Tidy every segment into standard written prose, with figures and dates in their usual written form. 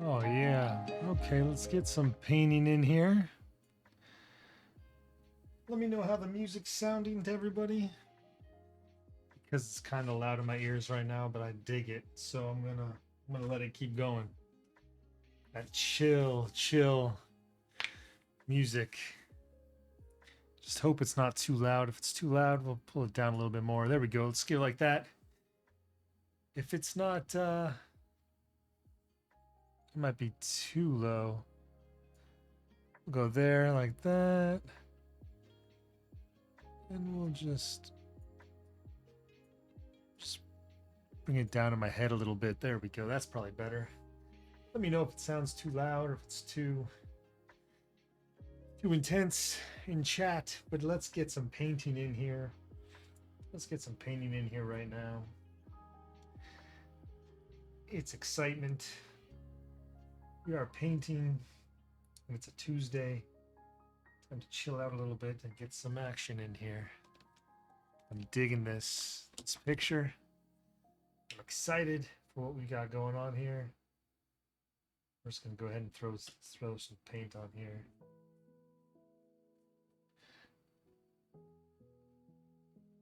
Oh, yeah. Okay, let's get some painting in here. Let me know how the music's sounding to everybody. Because it's kind of loud in my ears right now, but I dig it. So I'm gonna let it keep going. That chill music. Just hope it's not too loud. If it's too loud, we'll pull it down a little bit more. There we go. Let's get it like that. If it's not, it might be too low. We'll go there like that. And we'll just bring it down in my head a little bit. There we go. That's probably better. Let me know if it sounds too loud or if it's too intense in chat. But let's get some painting in here. Let's get some painting in here right now. It's excitement. We are painting, and it's a Tuesday. Time to chill out a little bit and get some action in here. I'm digging this picture. I'm excited for what we got going on here. We're just gonna go ahead and throw some paint on here.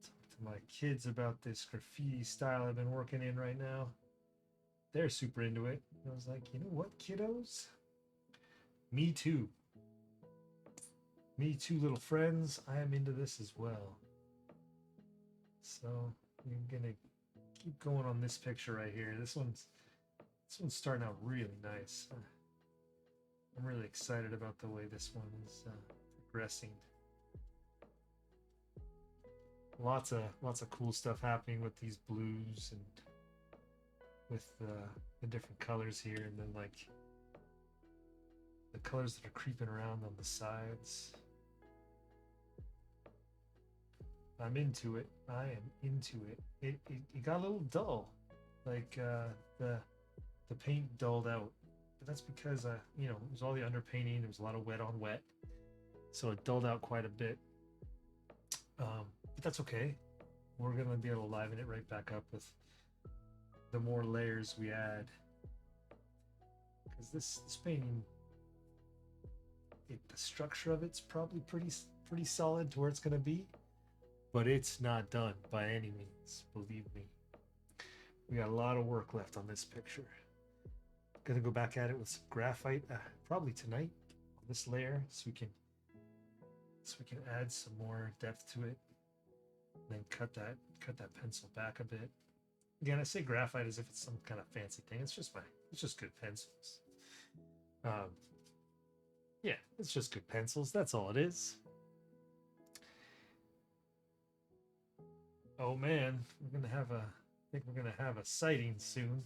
Talk to my kids about this graffiti style I've been working in right now. They're super into it. I was like, you know what, kiddos? Me too. Me too, little friends. I am into this as well. So I'm gonna keep going on this picture right here. This one's starting out really nice. I'm really excited about the way this one is progressing. Lots of cool stuff happening with these blues and with the different colors here, and then like the colors that are creeping around on the sides. I'm into it. I am into it. It got a little dull, like the paint dulled out, but that's because it was all the underpainting. There was a lot of wet on wet, so it dulled out quite a bit. But that's okay. We're gonna be able to liven it right back up with the more layers we add, because this painting, the structure of it's probably pretty solid to where it's gonna be, but it's not done by any means. Believe me, we got a lot of work left on this picture. Gonna go back at it with some graphite probably tonight on this layer, so we can add some more depth to it. And then cut that pencil back a bit. Again, I say graphite as if it's some kind of fancy thing. It's just good pencils. Um, yeah, it's just good pencils. That's all it is. Oh man, I think we're gonna have a sighting soon.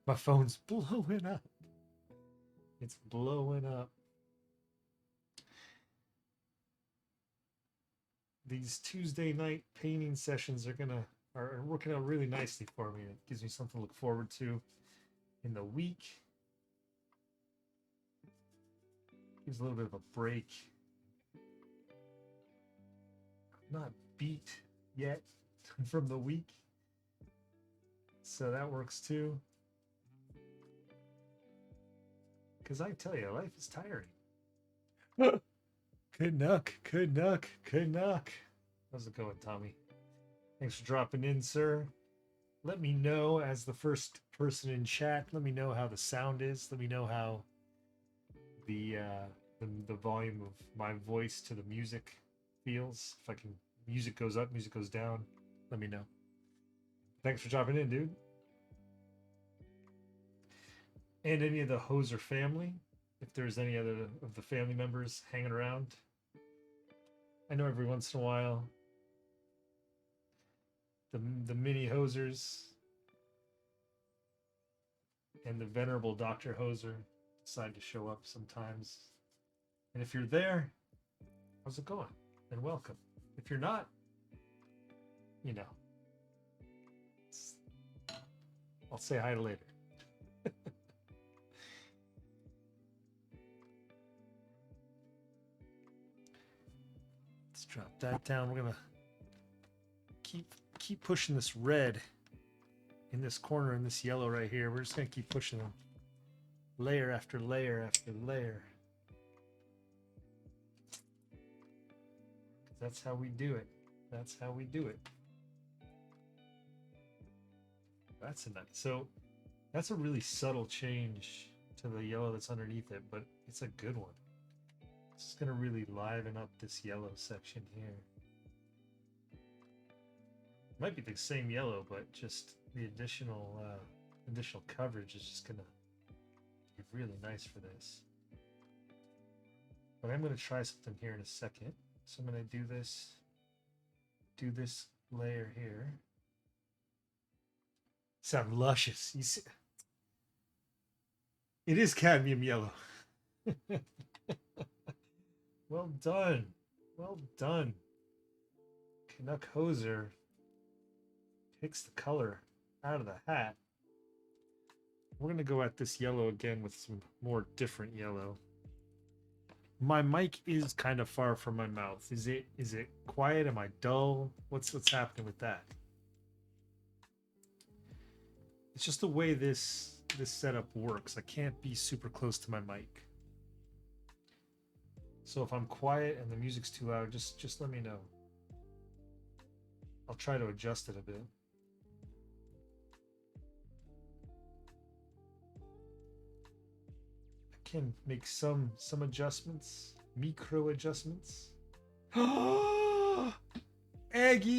My phone's blowing up. It's blowing up. These Tuesday night painting sessions are working out really nicely for me. It gives me something to look forward to in the week. Gives a little bit of a break. I'm not beat yet from the week, so that works too. Because I tell you, life is tiring. Good knock, good knock, good knock. How's it going, Tommy? Thanks for dropping in, sir. Let me know, as the first person in chat, let me know how the sound is. Let me know how the the volume of my voice to the music feels. If I can, music goes up, music goes down. Let me know. Thanks for dropping in, dude. And any of the Hoser family, if there's any other of the family members hanging around. I know every once in a while the mini Hosers and the venerable Dr. Hoser decide to show up sometimes. And if you're there, how's it going? And welcome. If you're not, you know, I'll say hi later. Let's drop that down. We're gonna keep pushing this red. in this corner, in this yellow right here. We're just gonna keep pushing them, layer after layer after layer. That's how we do it. That's how we do it. That's a nice. So that's a really subtle change to the yellow that's underneath it, but it's a good one. It's just gonna really liven up this yellow section here. Might be the same yellow, but just the additional coverage is just gonna be really nice for this. But I'm gonna try something here in a second. So I'm gonna do this layer here. Sound luscious. You see, it is cadmium yellow. Well done. Well done. Canuck Hoser picks the color out of the hat. We're going to go at this yellow again with some more different yellow. My mic is kind of far from my mouth. Is it quiet? Am I dull? What's happening with that? It's just the way this setup works. I can't be super close to my mic. So if I'm quiet and the music's too loud, just let me know. I'll try to adjust it a bit. I can make some adjustments, micro adjustments. Aggie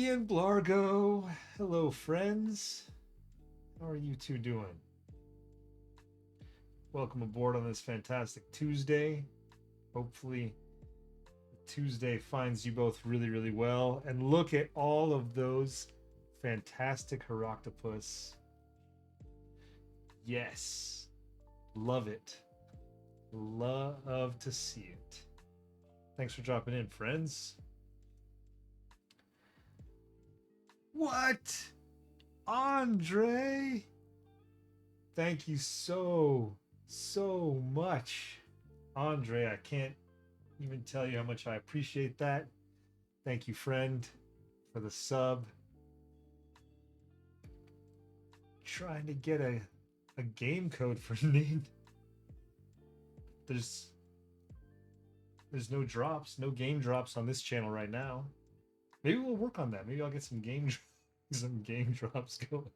and Blargo, hello friends. How are you two doing? Welcome aboard on this fantastic Tuesday. Hopefully Tuesday finds you both really, really well. And look at all of those fantastic Heroctopus. Yes. Love it. Love to see it. Thanks for dropping in, friends. What? Andre? Thank you so much. Andre, I can't even tell you how much I appreciate that. Thank you, friend, for the sub. Trying to get a game code for Nin. There's no drops, no game drops on this channel right now. Maybe we'll work on that. Maybe I'll get some game drops going.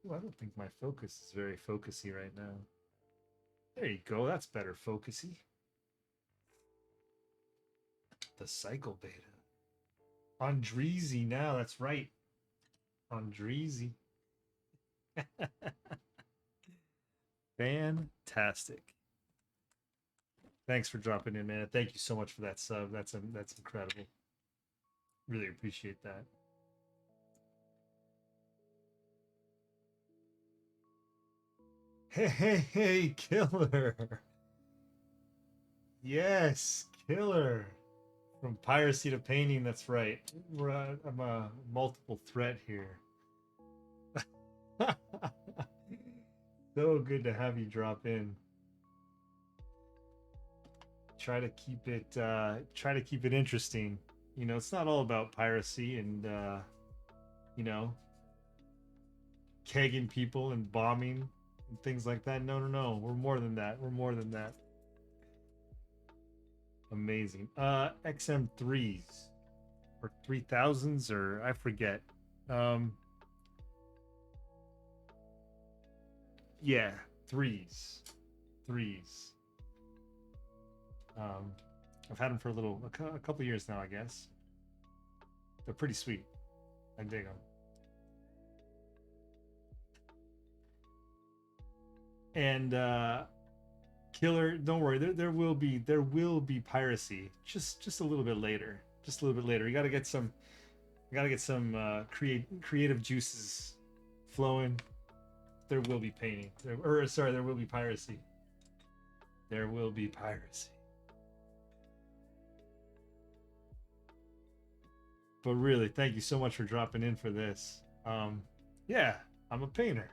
Ooh, I don't think my focus is very focusy right now. There you go. That's better focusy. The Cycle Beta. Andreezy now. That's right. Andreezy. Fantastic. Thanks for dropping in, man. Thank you so much for that sub. That's incredible. Really appreciate that. Hey, Killer. Yes, Killer. From piracy to painting, that's right. I'm a multiple threat here. So good to have you drop in. Try to keep it interesting. You know, it's not all about piracy and you know, kegging people and bombing and things like that. No. We're more than that. We're more than that. Amazing. XM3s or 3000s or I forget. Yeah, threes. I've had them for a couple years now, I guess. They're pretty sweet. I dig them. And Killer, don't worry. There will be piracy. Just a little bit later. Just a little bit later. You gotta get some creative juices flowing. There will be painting. There will be piracy. There will be piracy. But really, thank you so much for dropping in for this. Yeah, I'm a painter.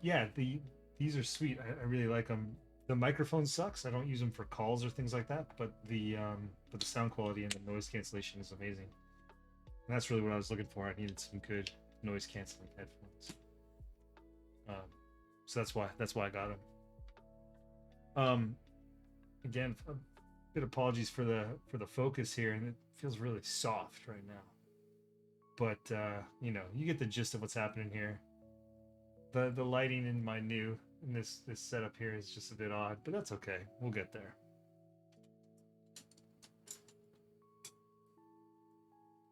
Yeah, these are sweet. I really like them. The microphone sucks. I don't use them for calls or things like that, but the sound quality and the noise cancellation is amazing. And that's really what I was looking for. I needed some good noise canceling headphones. Um, so that's why I got them. Again, a bit apologies for the focus here, and it feels really soft right now. But you know, you get the gist of what's happening here. The lighting in my new in this setup here is just a bit odd, but that's okay. We'll get there.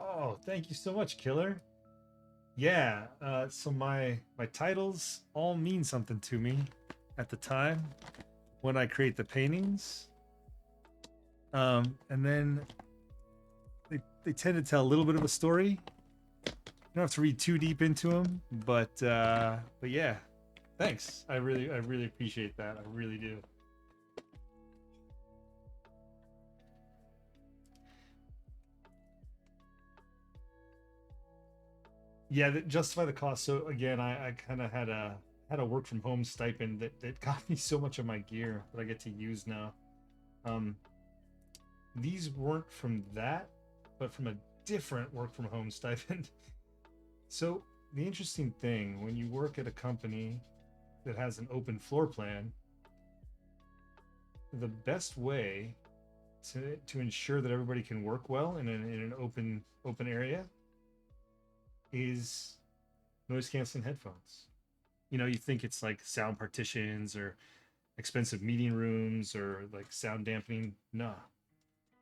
Oh, thank you so much, Killer. Yeah, so my titles all mean something to me at the time when I create the paintings. And then they tend to tell a little bit of a story. You don't have to read too deep into them, but yeah, thanks. I really appreciate that. I really do. Yeah, justify the cost. So again, I kind of had a work from home stipend that got me so much of my gear that I get to use now. Um, these weren't from that, but from a different work from home stipend. So the interesting thing when you work at a company that has an open floor plan, the best way to ensure that everybody can work well in an open area is noise canceling headphones. You know, you think it's like sound partitions or expensive meeting rooms or like sound dampening. Nah,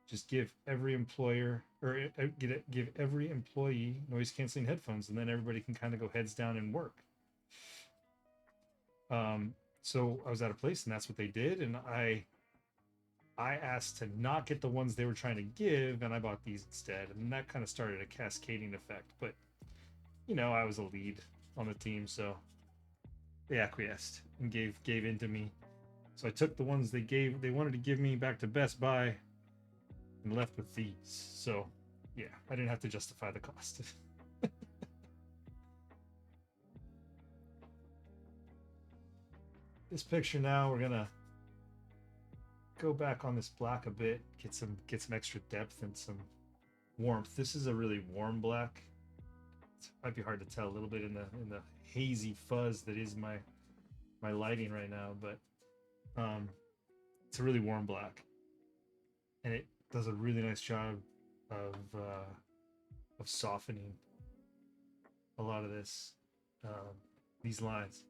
just give every employer or give every employee noise canceling headphones, and then everybody can kind of go heads down and work. So I was at a place, and that's what they did, and I asked to not get the ones they were trying to give, and I bought these instead, and that kind of started a cascading effect. But you know, I was a lead on the team, so they acquiesced and gave in to me. So I took the ones they wanted to give me back to Best Buy and left with these. So yeah, I didn't have to justify the cost. This picture now, we're gonna go back on this black a bit, get some extra depth and some warmth. This is a really warm black. It might be hard to tell a little bit in the hazy fuzz that is my lighting right now, but it's a really warm black, and it does a really nice job of softening a lot of this these lines.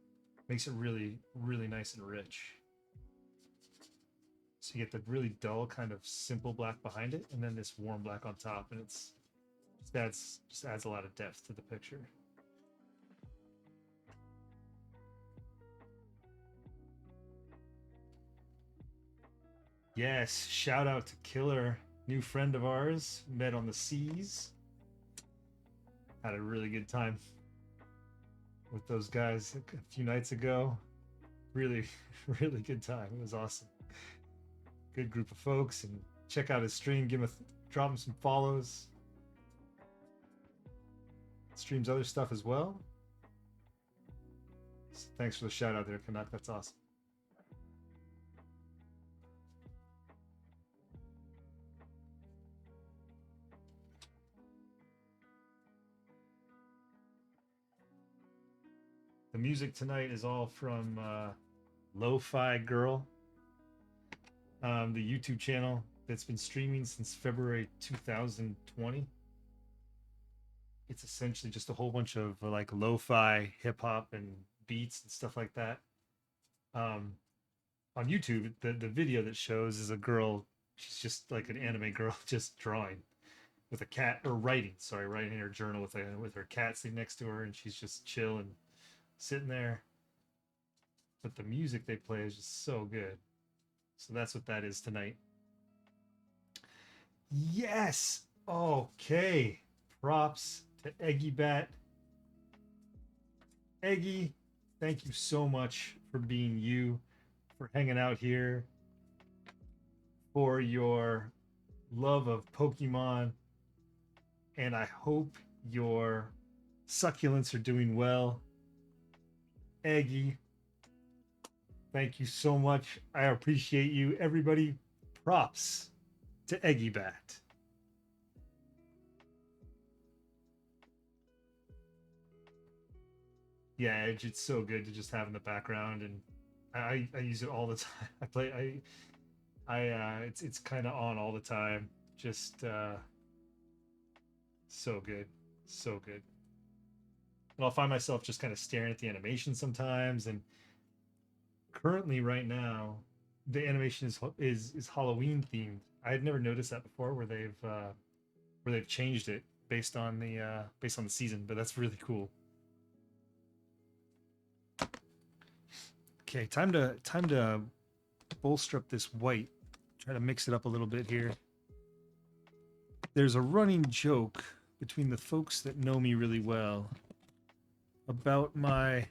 Makes it really nice and rich. So you get the really dull kind of simple black behind it, and then this warm black on top, and it's just adds a lot of depth to the picture. Yes, shout out to Killer, new friend of ours, met on the seas. Had a really good time with those guys a few nights ago. Really, really good time. It was awesome. Good group of folks, and check out his stream. Drop him some follows. Streams other stuff as well. So thanks for the shout out there, Canuck. That's awesome. The music tonight is all from Lo-Fi Girl, the YouTube channel that's been streaming since February 2020. It's essentially just a whole bunch of like lo-fi hip hop and beats and stuff like that. On YouTube, the video that shows is a girl. She's just like an anime girl, just drawing with a cat, or writing. Sorry, writing in her journal with her cat sitting next to her, and she's just chilling, sitting there. But the music they play is just so good. So that's what that is tonight. Yes. Okay. Props to Eggy Bat. Eggy, thank you so much for being you, for hanging out here, for your love of Pokemon, and I hope your succulents are doing well. Eggy, Thank you so much. I appreciate you. Everybody, props to Eggybat. Yeah, it's so good to just have in the background, and I use it all the time. I play it's kind of on all the time. Just so good, so good. And I'll find myself just kind of staring at the animation sometimes. And currently, right now, the animation is Halloween themed. I had never noticed that before, where they've changed it based on the season. But that's really cool. Okay, time to bolster up this white. Try to mix it up a little bit here. There's a running joke between the folks that know me really well about my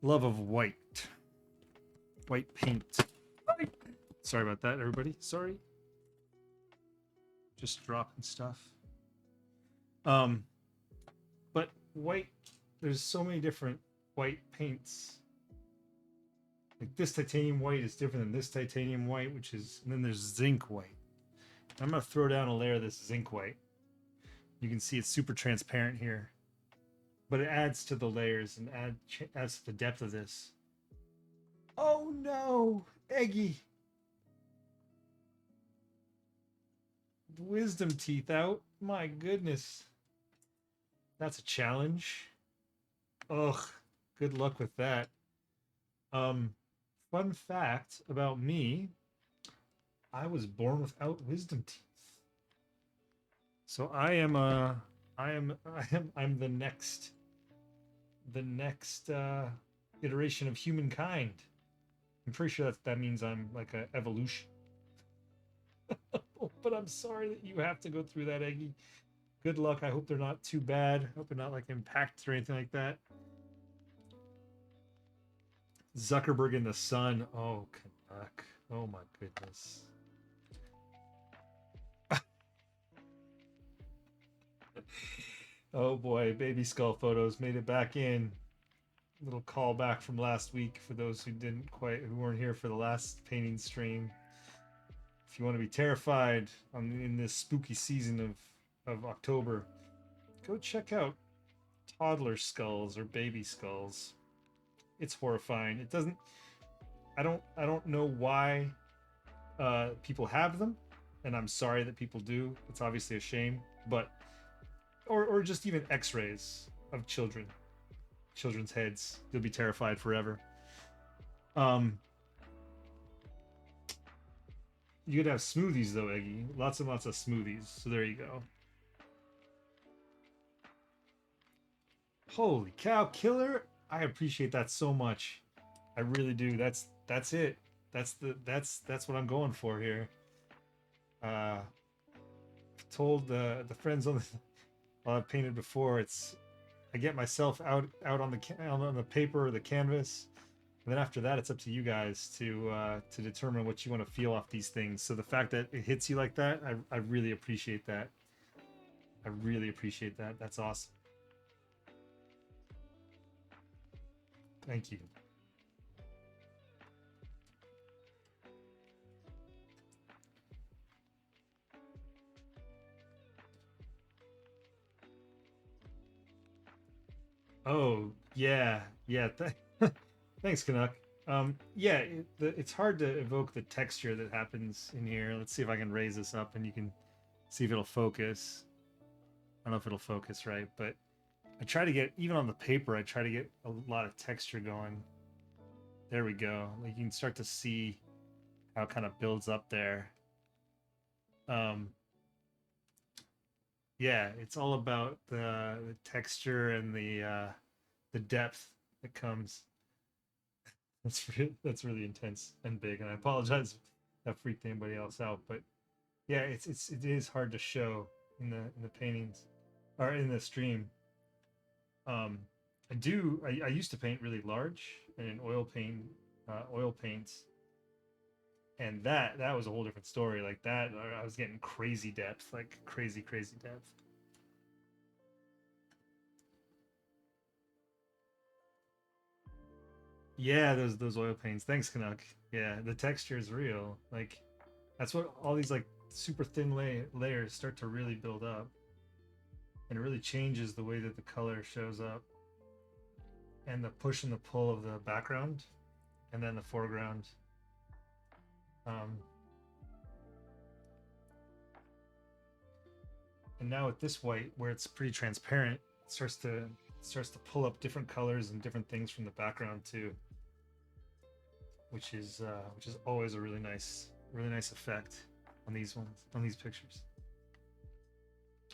love of white paint. Sorry about that, everybody. Sorry. Just dropping stuff. But white, there's so many different white paints. Like this titanium white is different than this titanium white, which is, and then there's zinc white. I'm gonna throw down a layer of this zinc white. You can see it's super transparent here, but it adds to the layers and adds to the depth of this. Oh no, Eggy! Wisdom teeth out. My goodness, that's a challenge. Ugh, good luck with that. Fun fact about me: I was born without wisdom teeth. So I'm the next iteration of humankind. I'm pretty sure that means I'm like a evolution. But I'm sorry that you have to go through that, Eggy. Good luck. I hope they're not too bad. I hope they're not like impacted or anything like that. Zuckerberg in the sun. Oh, Canuck. Oh my goodness. Oh boy, baby skull photos made it back in. Little callback from last week for those who weren't here for the last painting stream. If you want to be terrified in this spooky season of October, go check out toddler skulls or baby skulls. It's horrifying. It doesn't. I don't know why people have them, and I'm sorry that people do. It's obviously a shame, but or just even X-rays of children's heads. You'll be terrified forever. You could have smoothies though, Eggy. Lots and lots of smoothies. So there you go. Holy cow, killer! I appreciate that so much. I really do. That's it. That's what I'm going for here. Uh, told the friends on the I've painted before. I get myself out on the paper or the canvas, and then after that, it's up to you guys to determine what you want to feel off these things. So the fact that it hits you like that, I really appreciate that. I really appreciate that. That's awesome. Thank you. Oh yeah, yeah. Thanks, Canuck. Yeah, it's hard to evoke the texture that happens in here. Let's see if I can raise this up and you can see if it'll focus. I don't know if it'll focus right, but I try to get, even on the paper, I try to get a lot of texture going. There we go. Like you can start to see how it kind of builds up there. Um, yeah, it's all about the texture and the depth that comes. That's really intense and big, and I apologize if that freaked anybody else out. But yeah, it is hard to show in the paintings or in the stream. I used to paint really large and in oil paints, and that was a whole different story. Like that, I was getting crazy depth, like crazy depth. Yeah, those oil paints. Thanks, Canuck. Yeah, the texture is real. Like that's what all these like super thin layers start to really build up, and it really changes the way that the color shows up, and the push and the pull of the background, and then the foreground. Um, and now with this white, where it's pretty transparent, it starts to pull up different colors and different things from the background too, which is always a really nice effect on these ones, on these pictures.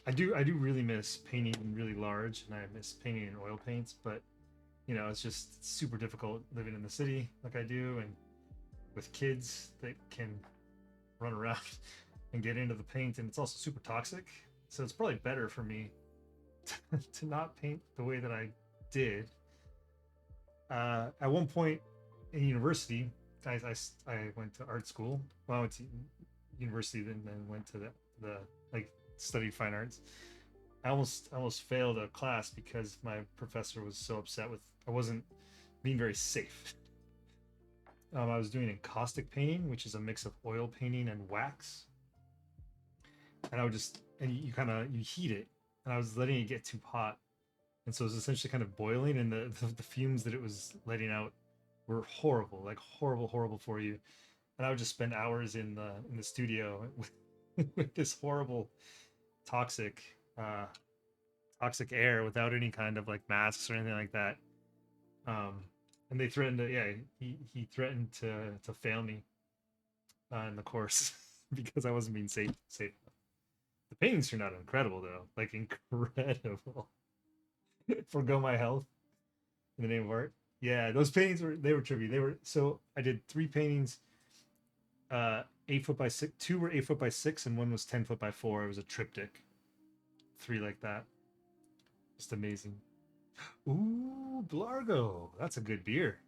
I do really miss painting really large, and I miss painting in oil paints, but you know it's just super difficult living in the city like I do, and with kids that can run around and get into the paint, and it's also super toxic. So it's probably better for me to not paint the way that I did. At one point in university, I went to art school. Well, I went to university, then went to the like studied fine arts. I almost failed a class because my professor was so upset with I wasn't being very safe. I was doing encaustic painting, which is a mix of oil painting and wax, and I would just and you kind of you heat it, and I was letting it get too hot, and so it was essentially kind of boiling, and the fumes that it was letting out were horrible, like horrible for you. And I would just spend hours in the studio with this horrible toxic uh, toxic air without any kind of like masks or anything like that. Um, and they threatened to, yeah, he threatened to fail me in the course because I wasn't being safe. The paintings turned out incredible though, like incredible. Forgo my health in the name of art. Yeah, those paintings were trippy. They were so I did three paintings, 8 foot by 6. Two were 8 foot by 6, and one was 10 foot by 4. It was a triptych, three like that. Just amazing. Ooh, Blargo. That's a good beer.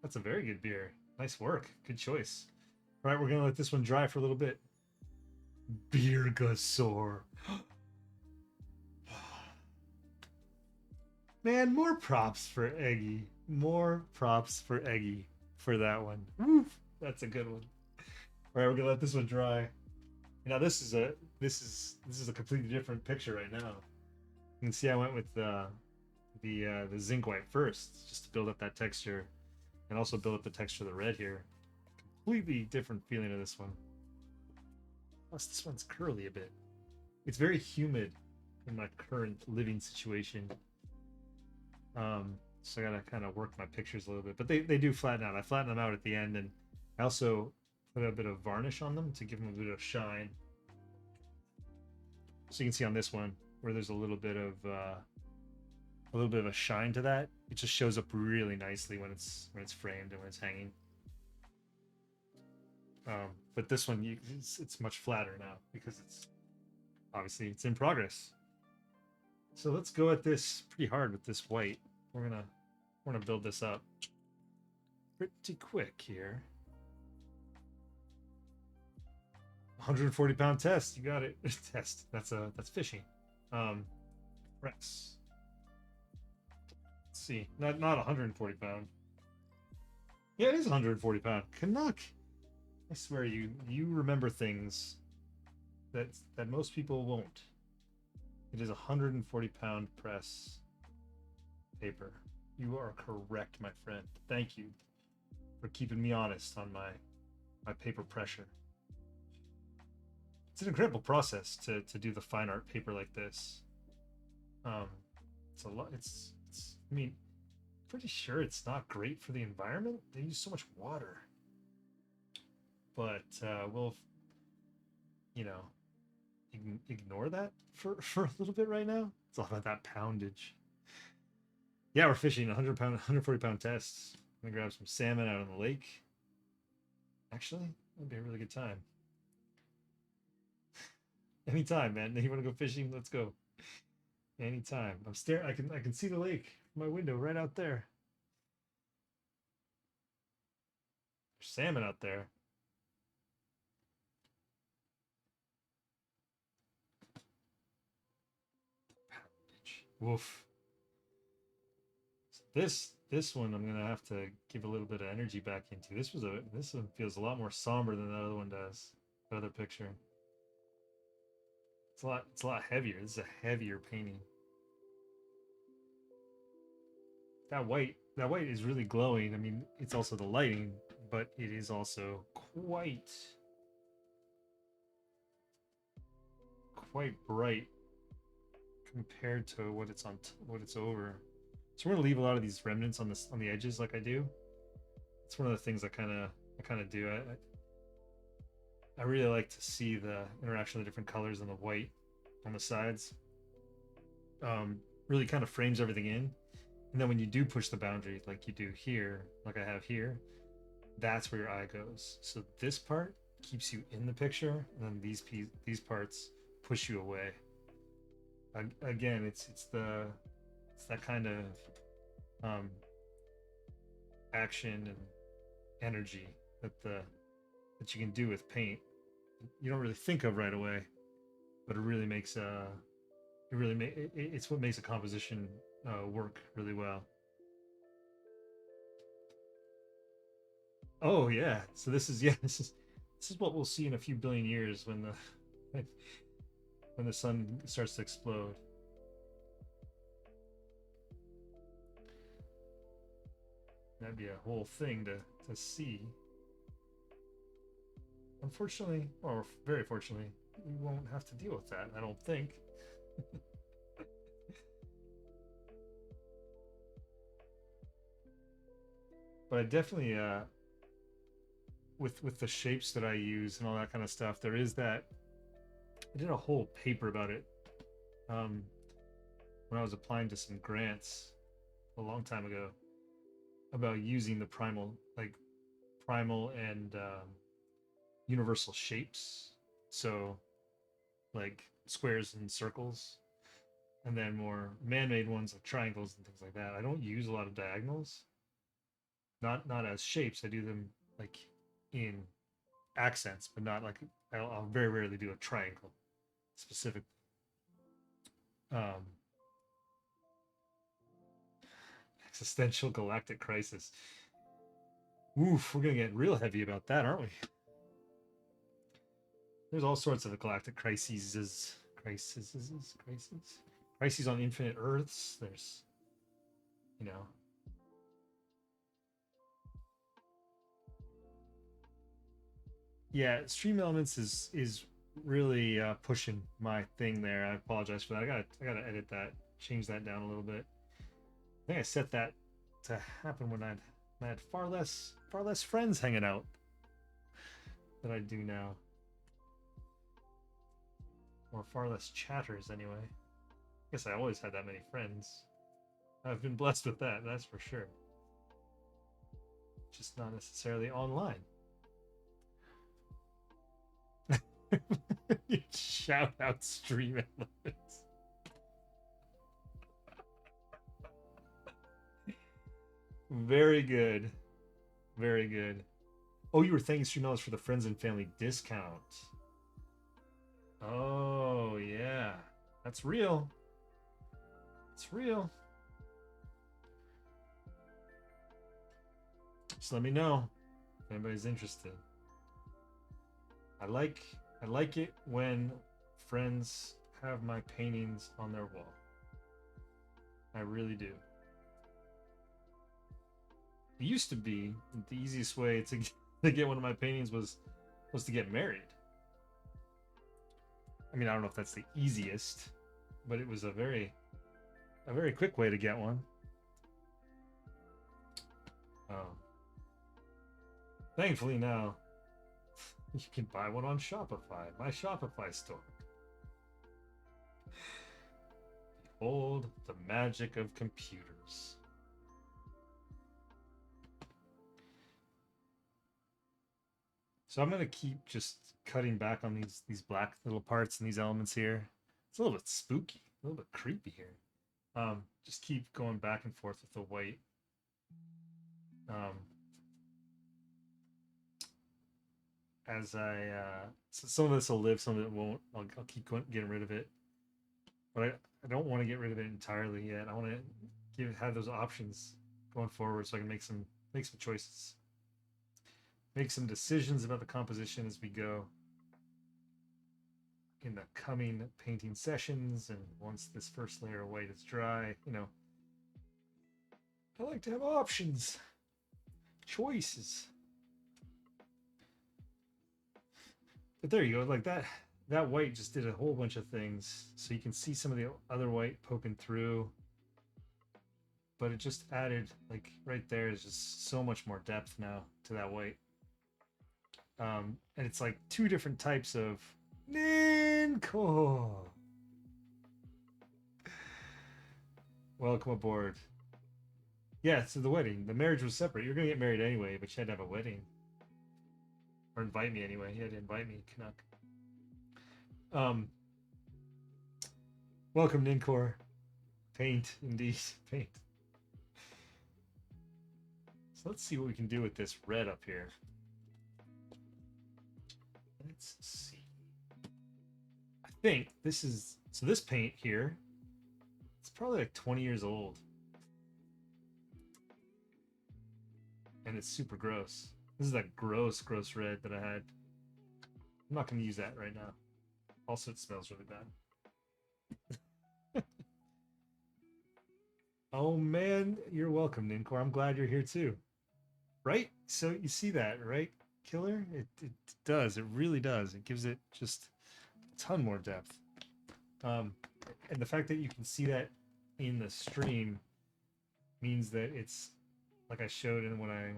That's a very good beer. Nice work. Good choice. All right, we're gonna let this one dry for a little bit. Beer Gasaur. Man, more props for Eggy. More props for Eggy for that one. Woof, that's a good one. All right, we're gonna let this one dry. Now this is a completely different picture right now. You can see I went with the zinc white first, just to build up that texture, and also build up the texture of the red here. Completely different feeling of this one. Plus, this one's curly a bit. It's very humid in my current living situation. So I gotta kind of work my pictures a little bit, but they do flatten out. I flatten them out at the end, and I also put a bit of varnish on them to give them a bit of shine. So you can see on this one where there's a little bit of a shine to that. It just shows up really nicely when it's framed and when it's hanging. But this one, it's much flatter now because it's obviously it's in progress. So let's go at this pretty hard with this white. We're gonna build this up pretty quick here. 140-pound test. You got it. Test. That's fishing. Rex. Let's see. Not 140 pound. Yeah, it is 140 pound. Canuck. I swear you remember things that most people won't. It is 140-pound press paper. You are correct, my friend. Thank you for keeping me honest on my paper pressure. It's an incredible process to do the fine art paper like this. It's a lot. It's. I mean, pretty sure it's not great for the environment. They use so much water. But we'll, you know, ignore that for a little bit right now. It's all about that poundage. Yeah, we're fishing 140-pound tests. I'm gonna grab some salmon out on the lake. Actually, that'd be a really good time. Anytime, man. You want to go fishing? Let's go. Anytime. I'm staring. I can see the lake from my window right out there. There's salmon out there. Woof. This one I'm gonna have to give a little bit of energy back into. This one feels a lot more somber than the other one does. The other picture. It's a lot heavier. This is a heavier painting. That white is really glowing. I mean, it's also the lighting, but it is also quite bright compared to what it's what it's over. So we're gonna leave a lot of these remnants on the edges, like I do. It's one of the things I kind of do. I really like to see the interaction of the different colors and the white on the sides. Really kind of frames everything in. And then when you do push the boundary, like you do here, like I have here, that's where your eye goes. So this part keeps you in the picture, and then these parts push you away. Again, it's that kind of um, action and energy that you can do with paint. You don't really think of right away, but it really makes it's what makes a composition work really well. Oh yeah, so this is yeah this is what we'll see in a few billion years when the when the sun starts to explode. That'd be a whole thing to see. Unfortunately, or very fortunately, we won't have to deal with that. I don't think. But I definitely with the shapes that I use and all that kind of stuff, there is that. I did a whole paper about it um, when I was applying to some grants a long time ago about using the primal and universal shapes. So like squares and circles, and then more man-made ones like triangles and things like that. I don't use a lot of diagonals, not as shapes. I do them like in accents, but not like I'll very rarely do a triangle specific. Um, Existential galactic crisis. Oof, we're gonna get real heavy about that, aren't we? There's all sorts of galactic crises on infinite Earths. There's, you know, yeah. Stream Elements is really pushing my thing there. I apologize for that. I gotta edit that, change that down a little bit. I think I set that to happen when I had far less friends hanging out than I do now, or far less chatters anyway. I guess I always had that many friends. I've been blessed with that, that's for sure. Just not necessarily online. Shout out stream elements. Very good. Very good. Oh, you were thanking stream elements for the friends and family discount. Oh yeah. That's real. It's real. Just let me know if anybody's interested. I like it when friends have my paintings on their wall. I really do. It used to be the easiest way to get one of my paintings was to get married. I mean, I don't know if that's the easiest, but it was a very quick way to get one. Thankfully now you can buy one on Shopify, my Shopify store. Behold the magic of computers. So I'm gonna keep just cutting back on these black little parts and these elements here. It's a little bit spooky, a little bit creepy here. Just keep going back and forth with the white. As so some of this will live, some of it won't. I'll keep getting rid of it, but I don't want to get rid of it entirely yet. I want to have those options going forward, so I can make some choices, make some decisions about the composition as we go in the coming painting sessions. And once this first layer of white is dry, you know, I like to have options, choices. But there you go, like that white just did a whole bunch of things. So you can see some of the other white poking through, but it just added, like right there is just so much more depth now to that white. And it's like two different types of Ninko. Welcome aboard. Yeah, so the wedding. The marriage was separate. You're gonna get married anyway, but you had to have a wedding. Or invite me anyway. You had to invite me, Canuck. Welcome, Ninkor. Paint, indeed. Paint. So let's see what we can do with this red up here. Let's see. I think this is, so this paint here, it's probably like 20 years old. And it's super gross. This is that gross red that I had. I'm not going to use that right now. Also, it smells really bad. Oh man, you're welcome, Ninkor. I'm glad you're here too. Right? So you see that, right, Killer? It does. It really does. It gives it just a ton more depth. And the fact that you can see that in the stream means that it's, like I showed and when I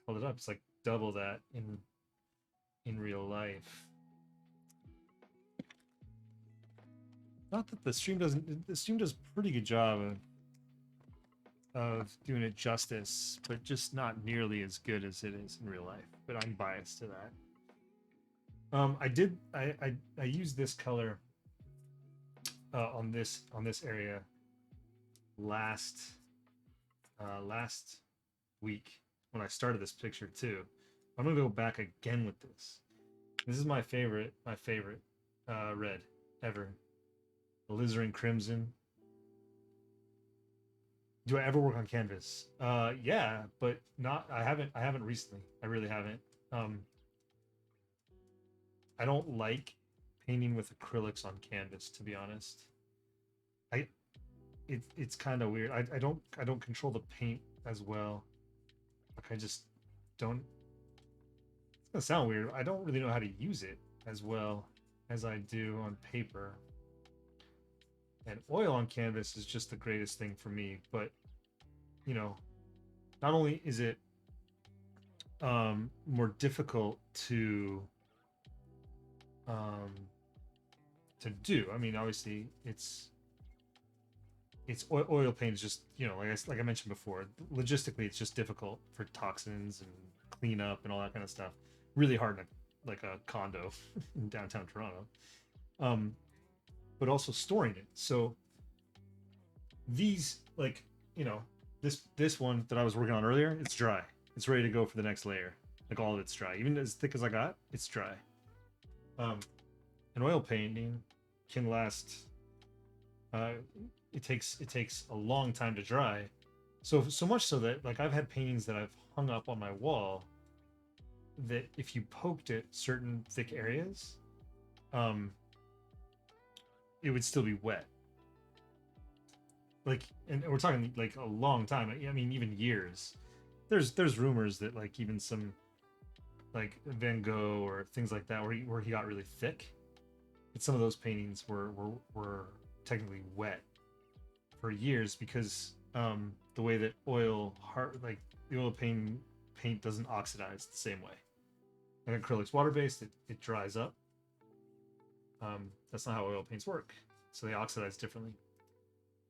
held it up, it's like double that in real life. Not that the stream doesn't. The stream does a pretty good job of doing it justice, but just not nearly as good as it is in real life. But I'm biased to that. I used this color on this area last week when I started this picture too. I'm gonna go back again with this. This is my favorite red ever. Alizarin Crimson. Do I ever work on canvas? Yeah, but not. I haven't recently. I really haven't. I don't like painting with acrylics on canvas, to be honest. It's kind of weird. I don't control the paint as well. Like I just don't. It's gonna sound weird. I don't really know how to use it as well as I do on paper. And oil on canvas is just the greatest thing for me. But you know, not only is it more difficult to do. I mean, obviously, it's oil paint is just, you know, like I mentioned before, logistically it's just difficult for toxins and cleanup and all that kind of stuff. Really hard in like a condo in downtown Toronto. But also storing it. So these, like, you know, this one that I was working on earlier, it's dry. It's ready to go for the next layer. Like all of it's dry. Even as thick as I got, it's dry. And oil painting can last. It takes a long time to dry. So much so that like I've had paintings that I've hung up on my wall that if you poked at certain thick areas, it would still be wet. Like, and we're talking like a long time. I mean, even years. There's rumors that like even some like Van Gogh or things like that where he got really thick. But some of those paintings were technically wet for years because the way that the oil paint doesn't oxidize the same way. Like acrylic's water-based, it dries up. That's not how oil paints work. So they oxidize differently.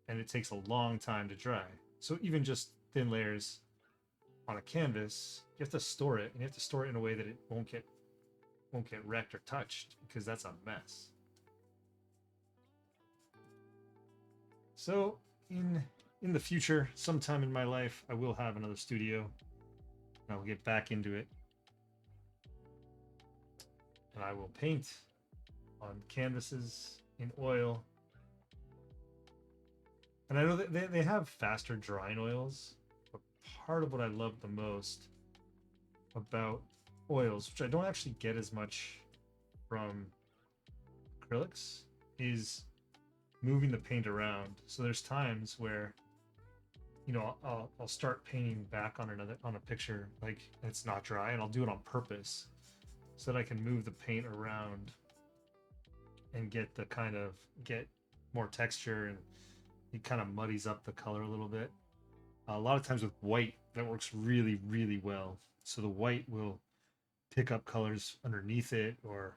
And it takes a long time to dry. So even just thin layers on a canvas, you have to store it, and you have to store it in a way that it won't get wrecked or touched, because that's a mess. So in the future, sometime in my life, I will have another studio. And I will get back into it. And I will paint on canvases in oil. And I know that they have faster drying oils, but part of what I love the most about oils, which I don't actually get as much from acrylics, is moving the paint around. So there's times where, you know, I'll start painting back on a picture like it's not dry, and I'll do it on purpose so that I can move the paint around and get more texture, and it kind of muddies up the color a little bit. A lot of times with white, that works really, really well. So the white will pick up colors underneath it or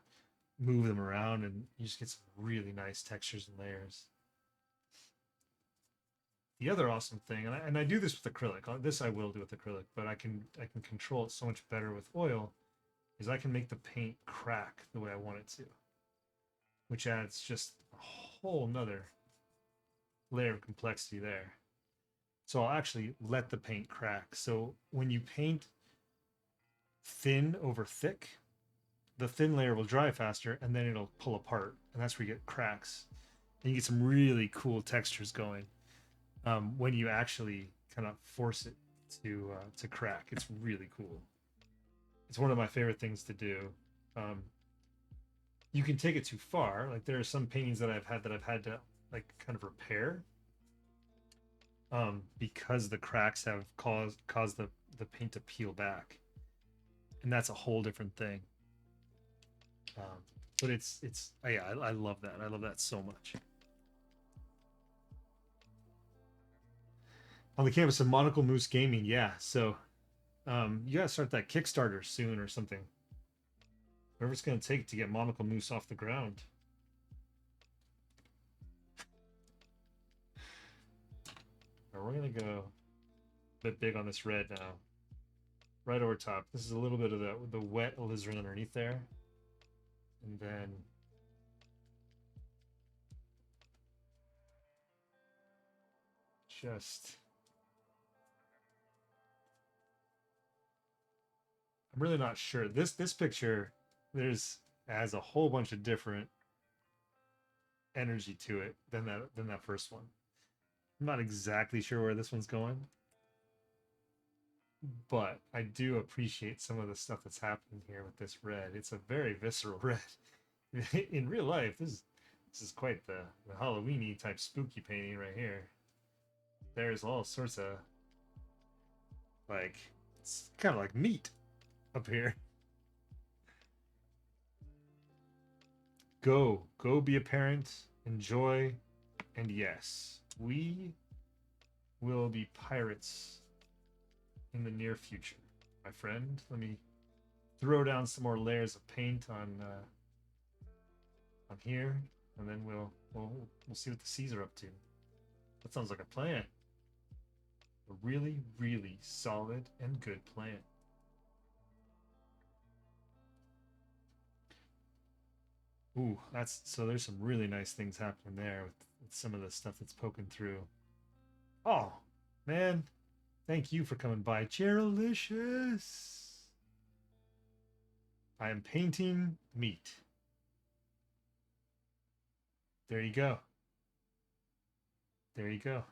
move them around, and you just get some really nice textures and layers. The other awesome thing, and I do this with acrylic. This I will do with acrylic, but I can control it so much better with oil, is I can make the paint crack the way I want it to, which adds just a whole nother layer of complexity there. So I'll actually let the paint crack. So when you paint thin over thick, the thin layer will dry faster, and then it'll pull apart, and that's where you get cracks, and you get some really cool textures going. When you actually kind of force it to crack, it's really cool. It's one of my favorite things to do. You can take it too far. Like there are some paintings that I've had to like kind of repair, because the cracks have caused the paint to peel back, and that's a whole different thing. But it's yeah, I love that. I love that so much. On the campus of Monocle Moose Gaming, yeah. So you gotta start that Kickstarter soon or something. Whatever it's gonna take to get Monocle Moose off the ground. Right, we're gonna go a bit big on this red now. Right over top. This is a little bit of the wet alizarin underneath there. And then just, I'm really not sure. This picture, there's has a whole bunch of different energy to it than that first one. I'm not exactly sure where this one's going, but I do appreciate some of the stuff that's happening here with this red. It's a very visceral red. In real life, this is quite the Halloweeny type spooky painting right here. There's all sorts of, like, it's kind of like meat up here. Go be a parent, enjoy, and yes, we will be pirates in the near future, my friend. Let me throw down some more layers of paint on here, and then we'll see what the seas are up to. That sounds like a plan. A really, really solid and good plan. Ooh, there's some really nice things happening there with some of the stuff that's poking through. Oh, man. Thank you for coming by, Geraldicious. I am painting meat. There you go. There you go.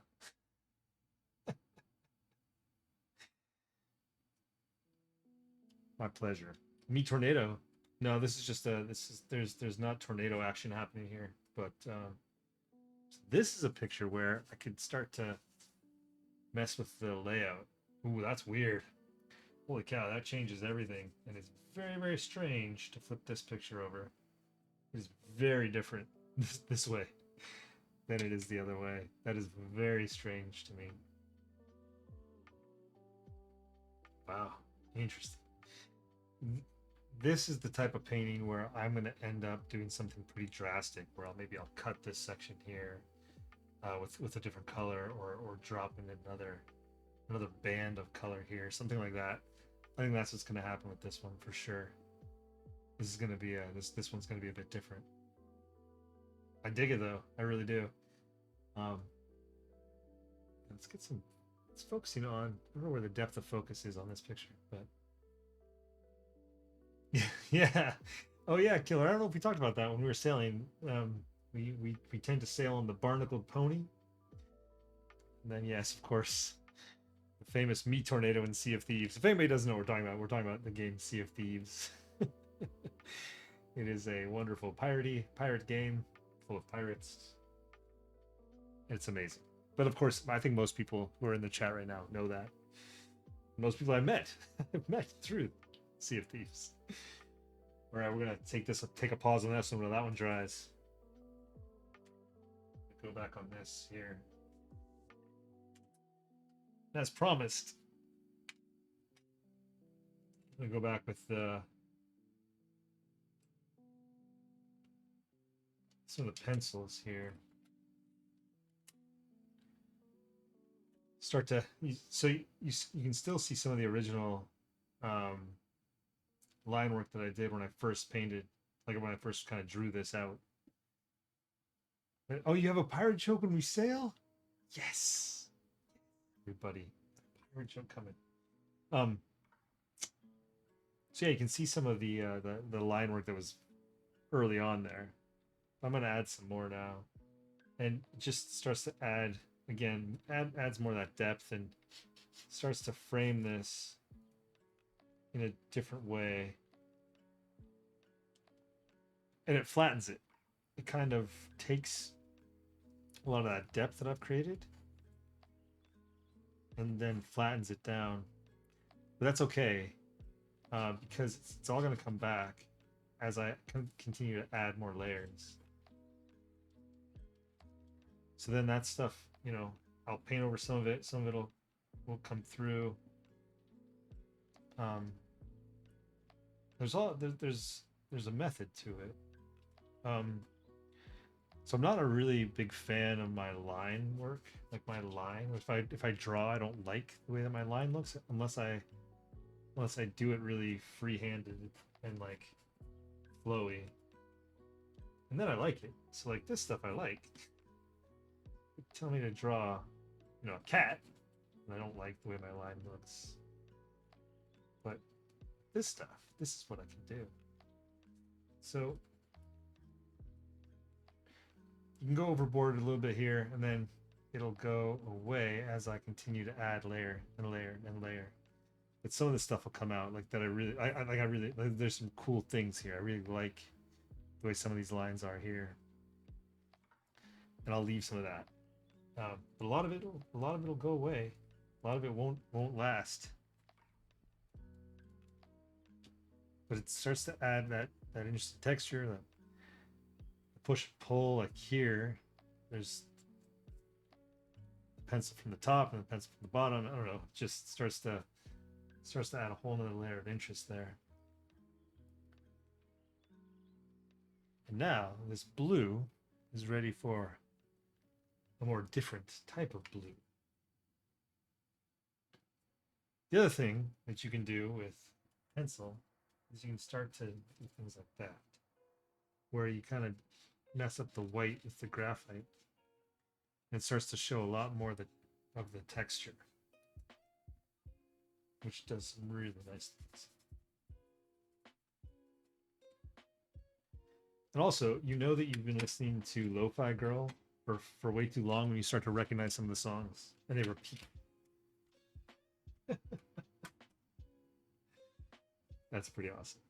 My pleasure. Meat tornado. No, this is just there's not tornado action happening here, but this is a picture where I could start to mess with the layout. Ooh, that's weird. Holy cow, that changes everything, and it's very, very strange to flip this picture over. It's very different this way than it is the other way. That is very strange to me. Wow, interesting. This is the type of painting where I'm going to end up doing something pretty drastic, where I'll cut this section here with a different color, or drop in another band of color here, something like that. I think that's what's going to happen with this one for sure. This is going to be this one's going to be a bit different. I dig it though, I really do. Let's focusing on, I don't know where the depth of focus is on this picture, but yeah. Oh yeah, Killer. I don't know if we talked about that when we were sailing. We tend to sail on the barnacled pony. And then yes, of course, The famous meat tornado in Sea of Thieves. If anybody doesn't know what we're talking about the game Sea of Thieves. It is a wonderful pirate game full of pirates. It's amazing. But of course, I think most people who are in the chat right now know that. Most people I met, I've met through Sea of Thieves. All right, we're gonna take a pause on this one while that one dries. Go back on this here. As promised, I'm gonna go back with some of the pencils here. Start to so you can still see some of the original line work that I did when I first painted, like when I first kind of drew this out. Oh, you have a pirate joke when we sail? Yes, everybody, pirate joke coming. So yeah, you can see some of the line work that was early on there. I'm gonna add some more now, and it just starts to add again, adds more of that depth and starts to frame this in a different way, and it flattens it. It kind of takes a lot of that depth that I've created and then flattens it down. But that's okay, because it's all going to come back as I continue to add more layers. So then that stuff, you know, I'll paint over some of it. Some of it will come through. There's a method to it. So I'm not a really big fan of my line work, like my line. If I draw, I don't like the way that my line looks unless I do it really free-handed and like flowy. And then I like it. So like this stuff I like. Tell me to draw, you know, a cat, and I don't like the way my line looks. But this stuff, this is what I can do. So you can go overboard a little bit here, and then it'll go away as I continue to add layer and layer and layer. But some of the stuff will come out like that. There's some cool things here. I really like the way some of these lines are here, and I'll leave some of that. But a lot of it'll go away. A lot of it won't last. But it starts to add that interesting texture, the push and pull. Like here, there's the pencil from the top and the pencil from the bottom. I don't know. It just starts to add a whole nother layer of interest there. And now this blue is ready for a more different type of blue. The other thing that you can do with pencil is you can start to do things like that, where you kind of mess up the white with the graphite, and it starts to show a lot more of the texture, which does some really nice things. And also, you know that you've been listening to Lo-Fi Girl for way too long when you start to recognize some of the songs and they repeat. That's pretty awesome.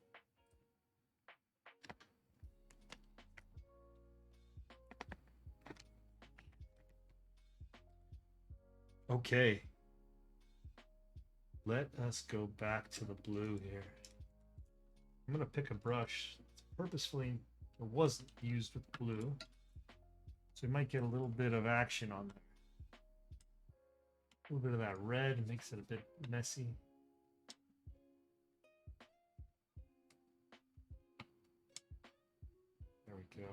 Okay. Let us go back to the blue here. I'm going to pick a brush that's purposefully wasn't used with blue. So we might get a little bit of action on there. A little bit of that red makes it a bit messy. There we go.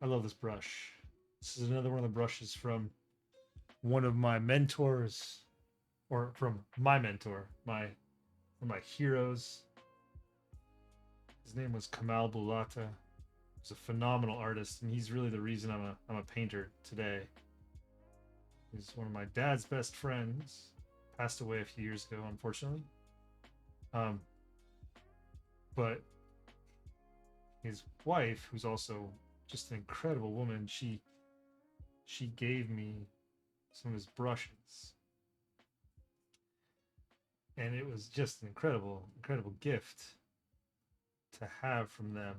I love this brush. This is another one of the brushes from one of my mentors, or from my mentor, one of my heroes. His name was Kamal Bulata. He's a phenomenal artist, and he's really the reason I'm a painter today. He's one of my dad's best friends. Passed away a few years ago, unfortunately. But his wife, who's also just an incredible woman, she gave me some of his brushes, and it was just an incredible gift to have from them.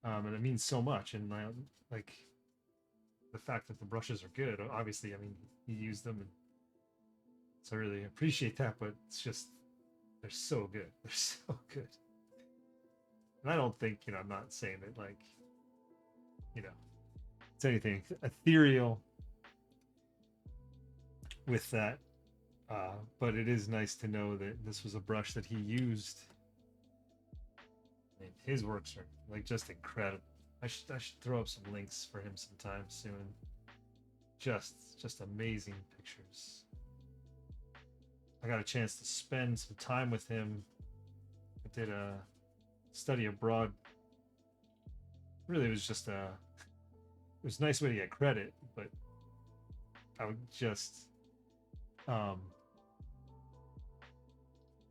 And it means so much. And like the fact that the brushes are good, obviously, I mean, he used them, and so I really appreciate that. But it's just they're so good. They're so good. And I don't think, I'm not saying that like, you know, it's anything ethereal with that. But it is nice to know that this was a brush that he used. I mean, his works are like just incredible. I should throw up some links for him sometime soon. Just amazing pictures. I got a chance to spend some time with him. I did a study abroad. Really, it was just it was a nice way to get credit, but I would just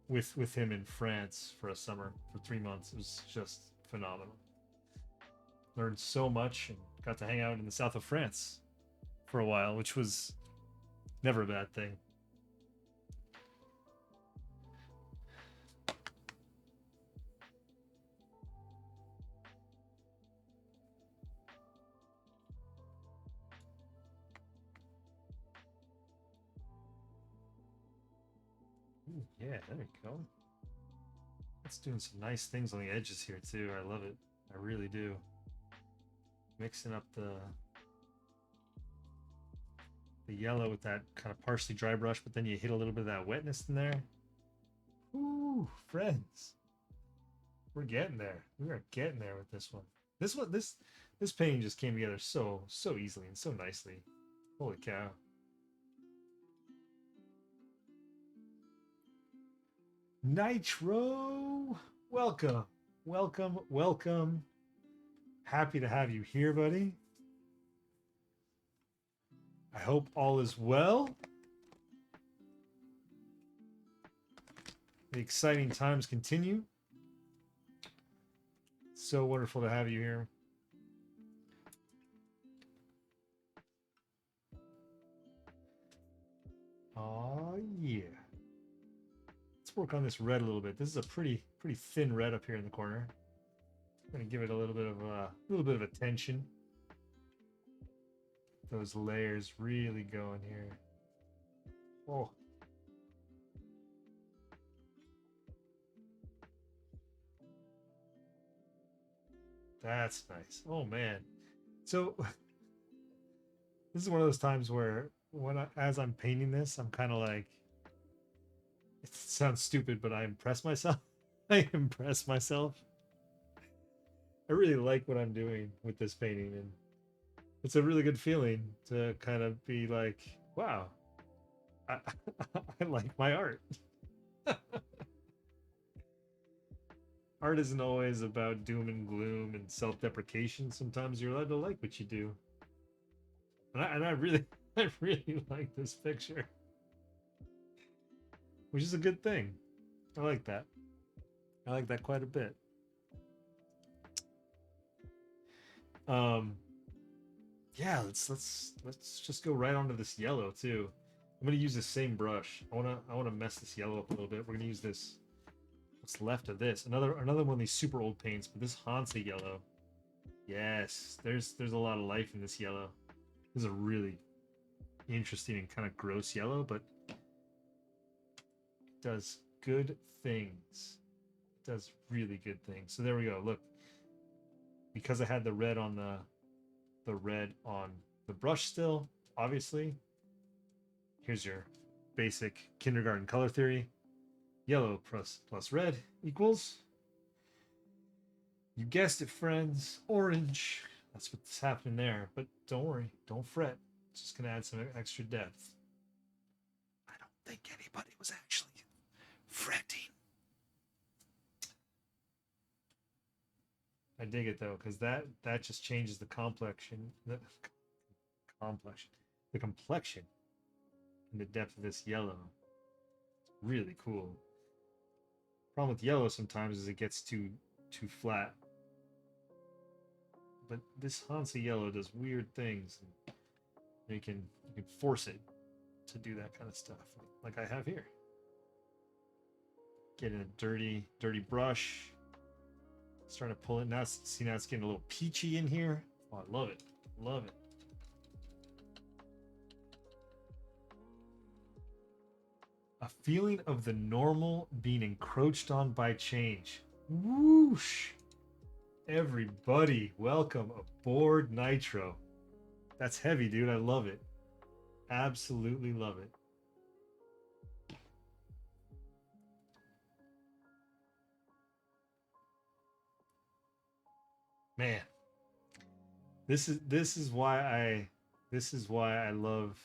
with him in France for a summer for 3 months. It was just phenomenal. Learned so much and got to hang out in the south of France for a while, which was never a bad thing. Ooh, yeah, there we go. It's doing some nice things on the edges here too. I love it. I really do. Mixing up the yellow with that kind of partially dry brush, but then you hit a little bit of that wetness in there. Ooh, friends. We're getting there. We are getting there with this one. This painting just came together so easily and so nicely. Holy cow. Nitro, welcome. Happy to have you here, buddy. I hope all is well. The exciting times continue. So wonderful to have you here. Oh yeah. Let's work on this red a little bit. This is a pretty thin red up here in the corner. I'm gonna give it a little bit of attention. Those layers really going here. Oh. That's nice. Oh man. So this is one of those times where as I'm painting this, I'm kind of like, it sounds stupid, but I impress myself. I impress myself. I really like what I'm doing with this painting, and it's a really good feeling to kind of be like, wow, I, I like my art. Art isn't always about doom and gloom and self-deprecation. Sometimes you're allowed to like what you do. And I really I really like this picture. Which is a good thing. I like that. I like that quite a bit. Yeah, let's just go right onto this yellow too. I'm gonna use the same brush. I wanna mess this yellow up a little bit. We're gonna use this, what's left of this. Another one of these super old paints, but this Hansa yellow. Yes, there's a lot of life in this yellow. This is a really interesting and kind of gross yellow, but it does good things. It does really good things. So there we go. Look, because I had the red on the red on the brush still, obviously. Here's your basic kindergarten color theory. Yellow plus red equals, you guessed it, friends, orange. That's what's happening there. But don't worry, don't fret. It's just gonna add some extra depth. I don't think anybody was actually fretting. I dig it though, because that just changes the complexion. The complexion and the depth of this yellow. It's really cool. Problem with yellow sometimes is it gets too flat. but this Hansa yellow does weird things, and you can force it to do that kind of stuff, like I have here. Getting a dirty brush, starting to pull it now. See, now it's getting a little peachy in here. Oh, I love it, love it. A feeling of the normal being encroached on by change. Whoosh! Everybody, welcome aboard Nitro. That's heavy, dude. I love it. Absolutely love it. Man, this is why I love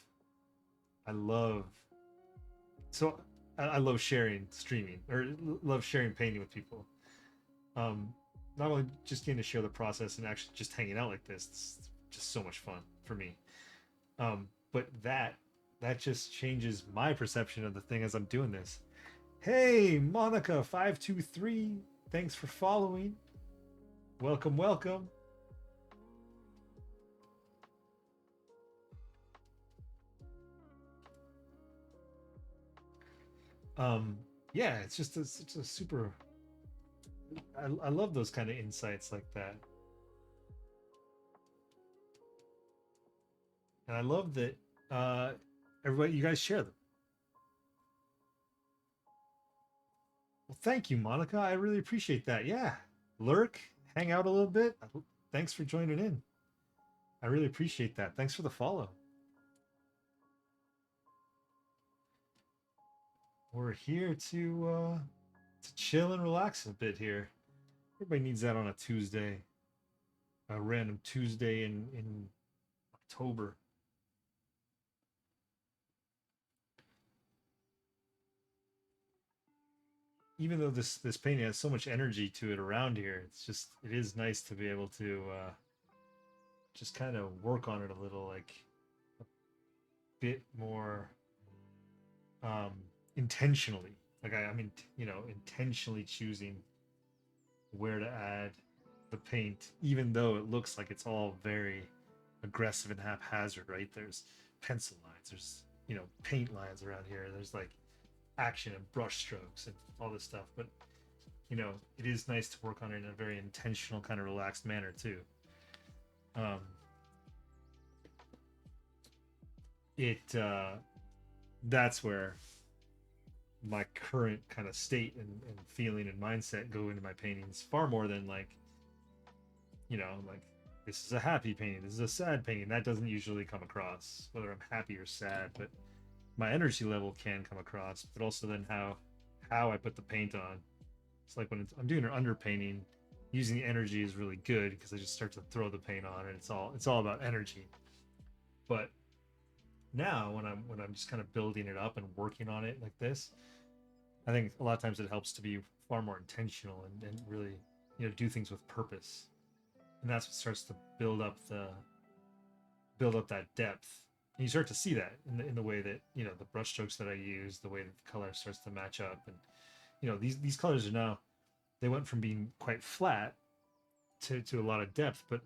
so I love sharing streaming, or love sharing painting with people. Um, Not only just getting to share the process and actually just hanging out like this, it's just so much fun for me. But that just changes my perception of the thing as I'm doing this. Hey, Monica523, thanks for following. Welcome, welcome. Yeah, it's just such a super. I love those kind of insights like that, and I love that everybody, you guys share them. Well, thank you, Monica. I really appreciate that. Yeah, lurk, hang out a little bit. Thanks for joining in. I really appreciate that. Thanks for the follow. We're here to chill and relax a bit here. Everybody needs that on a Tuesday, a random Tuesday in October. Even though this painting has so much energy to it around here, it is nice to be able to just kind of work on it a little, like a bit more um, intentionally. Like I mean, intentionally choosing where to add the paint, even though it looks like it's all very aggressive and haphazard. Right? There's pencil lines, there's paint lines around here. There's like action and brush strokes and all this stuff, but it is nice to work on it in a very intentional, kind of relaxed manner too. Um, that's where my current kind of state and feeling and mindset go into my paintings far more than like this is a happy painting, this is a sad painting. That doesn't usually come across whether I'm happy or sad, but my energy level can come across, but also then how I put the paint on. It's like when I'm doing an underpainting, using the energy is really good because I just start to throw the paint on, and it's all about energy. But now when I'm just kind of building it up and working on it like this, I think a lot of times it helps to be far more intentional and really do things with purpose, and that's what starts to build up that depth. And you start to see that in the way that the brush strokes that I use, the way that the color starts to match up, and these colors are now, they went from being quite flat to a lot of depth, but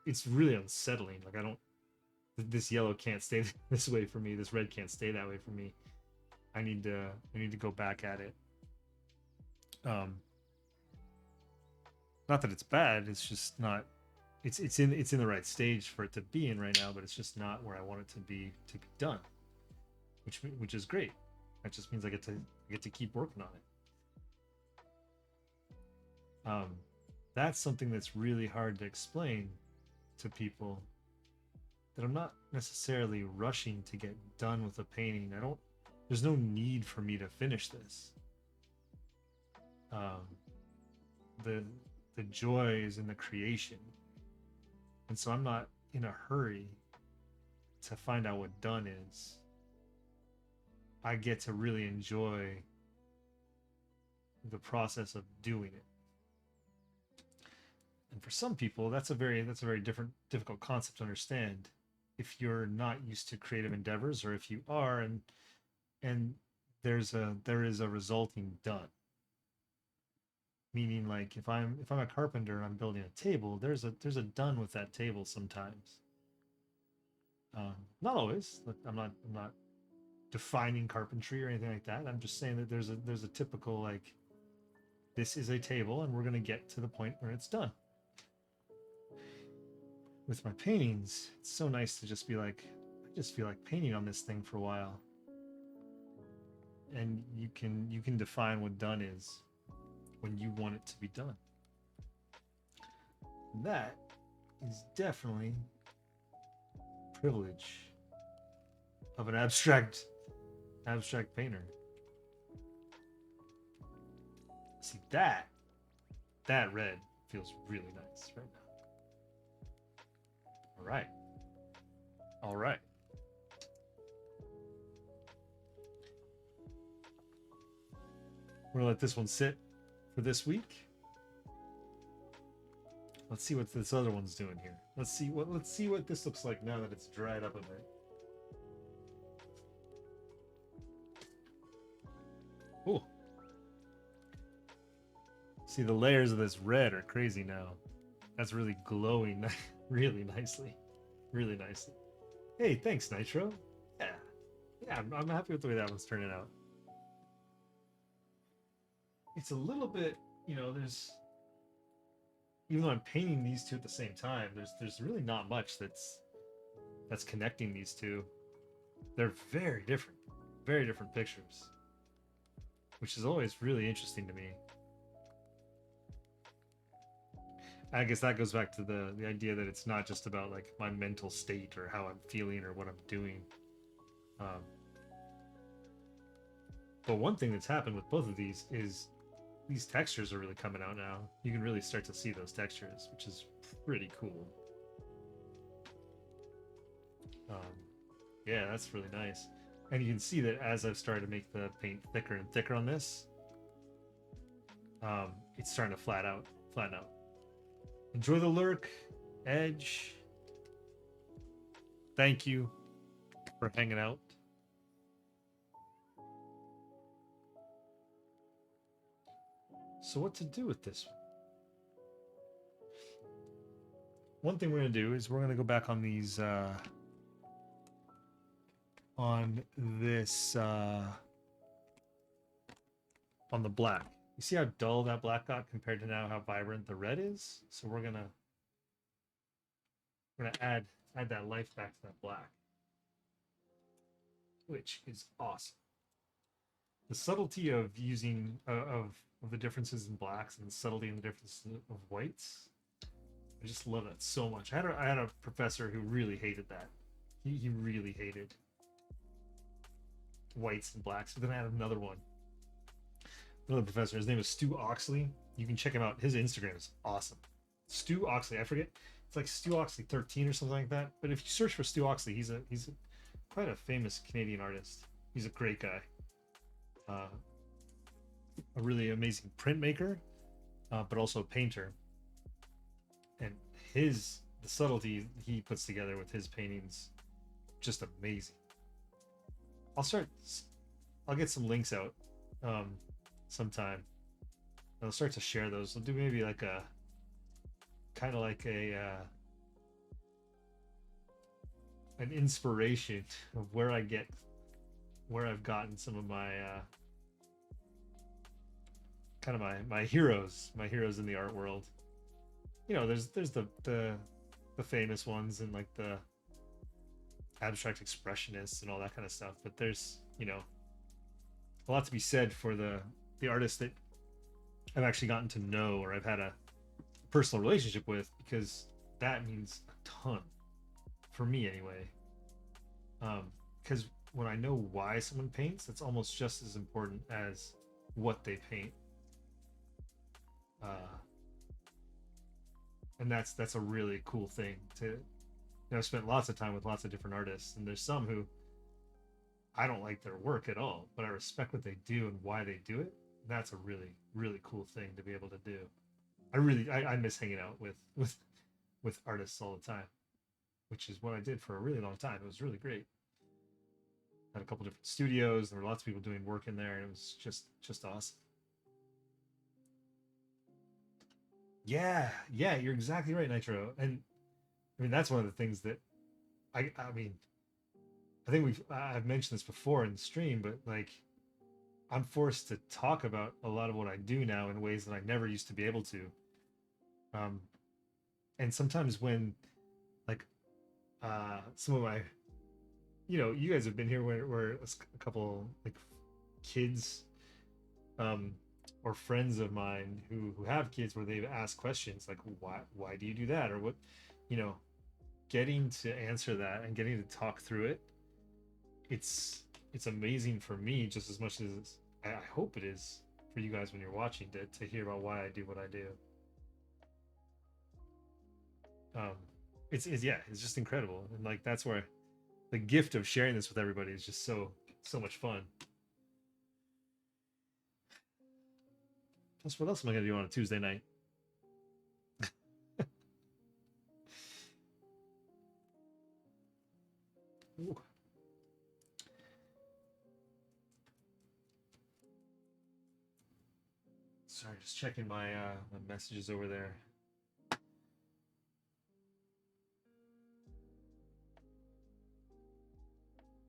it's really unsettling. Like I don't, this yellow can't stay this way for me. This red can't stay that way for me. I need to go back at it. Um, Not that it's bad. It's just not. It's in the right stage for it to be in right now, but it's just not where I want it to be done. Which is great. That just means I get to keep working on it. That's something that's really hard to explain to people, that I'm not necessarily rushing to get done with a painting. There's no need for me to finish this. Um, the joy is in the creation, and so I'm not in a hurry to find out what done is. I get to really enjoy the process of doing it. And for some people, that's a very difficult concept to understand if you're not used to creative endeavors, or if you are, and there is a resulting done. Meaning, like if I'm a carpenter and I'm building a table, there's a done with that table sometimes. Not always. I'm not defining carpentry or anything like that. I'm just saying that there's a typical, like, this is a table and we're gonna get to the point where it's done. With my paintings, it's so nice to just be like, I just feel like painting on this thing for a while. And you can define what done is when you want it to be done. That is definitely privilege of an abstract painter. See, that red feels really nice right now. All right. All right. We're gonna let this one sit for this week. Let's see what this other one's doing here. Let's see what this looks like now that it's dried up a bit. Oh. See, the layers of this red are crazy now. That's really glowing really nicely. Really nicely. Hey, thanks, Nitro. Yeah. Yeah, I'm happy with the way that one's turning out. It's a little bit, there's, even though I'm painting these two at the same time, there's really not much that's connecting these two. They're very different pictures, which is always really interesting to me. I guess that goes back to the idea that it's not just about, like, my mental state or how I'm feeling or what I'm doing. But one thing that's happened with both of these is these textures are really coming out now. You can really start to see those textures, which is pretty cool. Yeah, that's really nice. And you can see that as I've started to make the paint thicker and thicker on this, it's starting to flatten out. Enjoy the lurk, Edge. Thank you for hanging out. So what to do with this one? One thing we're going to do is we're going to go back on these, on this, on the black. You see how dull that black got compared to now how vibrant the red is? So we're gonna add that life back to that black, which is awesome. The subtlety of using of the differences in blacks and the subtlety in the differences of whites, I just love that so much. I had a professor who really hated that. He really hated whites and blacks. But then I had another professor. His name is Stu Oxley. You can check him out. His Instagram is awesome. Stu Oxley. I forget. It's like Stu Oxley 13 or something like that. But if you search for Stu Oxley, he's quite a famous Canadian artist. He's a great guy. A really amazing printmaker, but also a painter. And the subtlety he puts together with his paintings, just amazing. I'll get some links out sometime. I'll start to share those. I'll do maybe like a kind of like an inspiration of where I've gotten some of my kind of my heroes in the art world. There's the famous ones and like the abstract expressionists and all that kind of stuff, but there's a lot to be said for the artists that I've actually gotten to know or I've had a personal relationship with, because that means a ton for me anyway. Because when I know why someone paints, that's almost just as important as what they paint. And that's a really cool thing to. I've spent lots of time with lots of different artists, and there's some who I don't like their work at all, but I respect what they do and why they do it. That's a really, really cool thing to be able to do. I miss hanging out with artists all the time, which is what I did for a really long time. It was really great. Had a couple different studios. There were lots of people doing work in there, and it was just awesome. Yeah, yeah, you're exactly right, Nitro. And I mean, that's one of the things that I mean, I think I've mentioned this before in the stream, but like I'm forced to talk about a lot of what I do now in ways that I never used to be able to. Um, and sometimes when like some of my, you guys have been here where a couple like kids um, or friends of mine who have kids where they've asked questions like why do you do that or what, you know, getting to answer that and getting to talk through it, it's amazing for me just as much as I hope it is for you guys when you're watching to hear about why I do what I do. um it's yeah, it's just incredible, and like that's where the gift of sharing this with everybody is just so much fun. Plus, what else am I gonna do on a Tuesday night? Ooh, sorry, just checking my messages over there.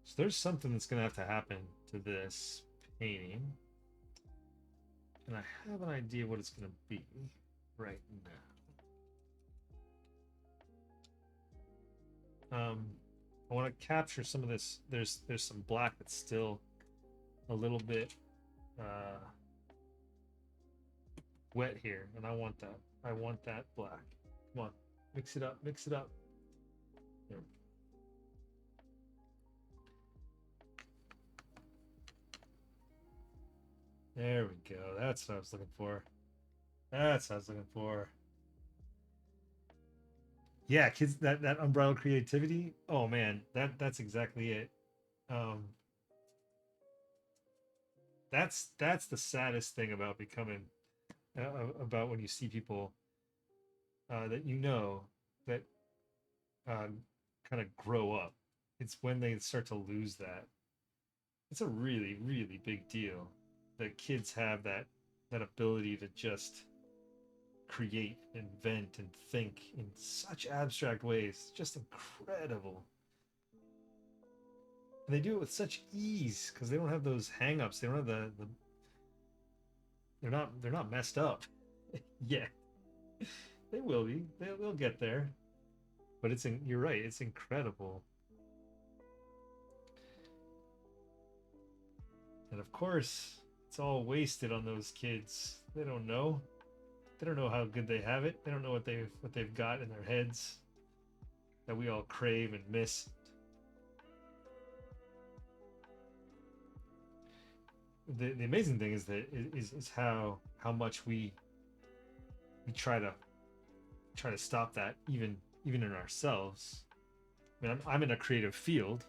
So there's something that's gonna have to happen to this painting, and I have an idea what it's gonna be right now. I want to capture some of this. There's some black that's still a little bit uh, wet here, and I want that. I want that black. Come on, mix it up, mix it up. There, there we go. That's what I was looking for. That's what I was looking for. Yeah, kids, that unbridled creativity. Oh man, that's exactly it. Um, that's the saddest thing about becoming about when you see people that that kind of grow up. It's when they start to lose that. It's a really really big deal that kids have that ability to just create, invent, and think in such abstract ways. Just incredible. And they do it with such ease because they don't have those hangups. They don't have the they're not messed up. Yeah, they will be. They'll get there. But you're right. It's incredible. And of course, it's all wasted on those kids. They don't know. They don't know how good they have it. They don't know what they've got in their heads that we all crave and miss. The amazing thing is that is how much we try to stop that even in ourselves. I mean, I'm in a creative field,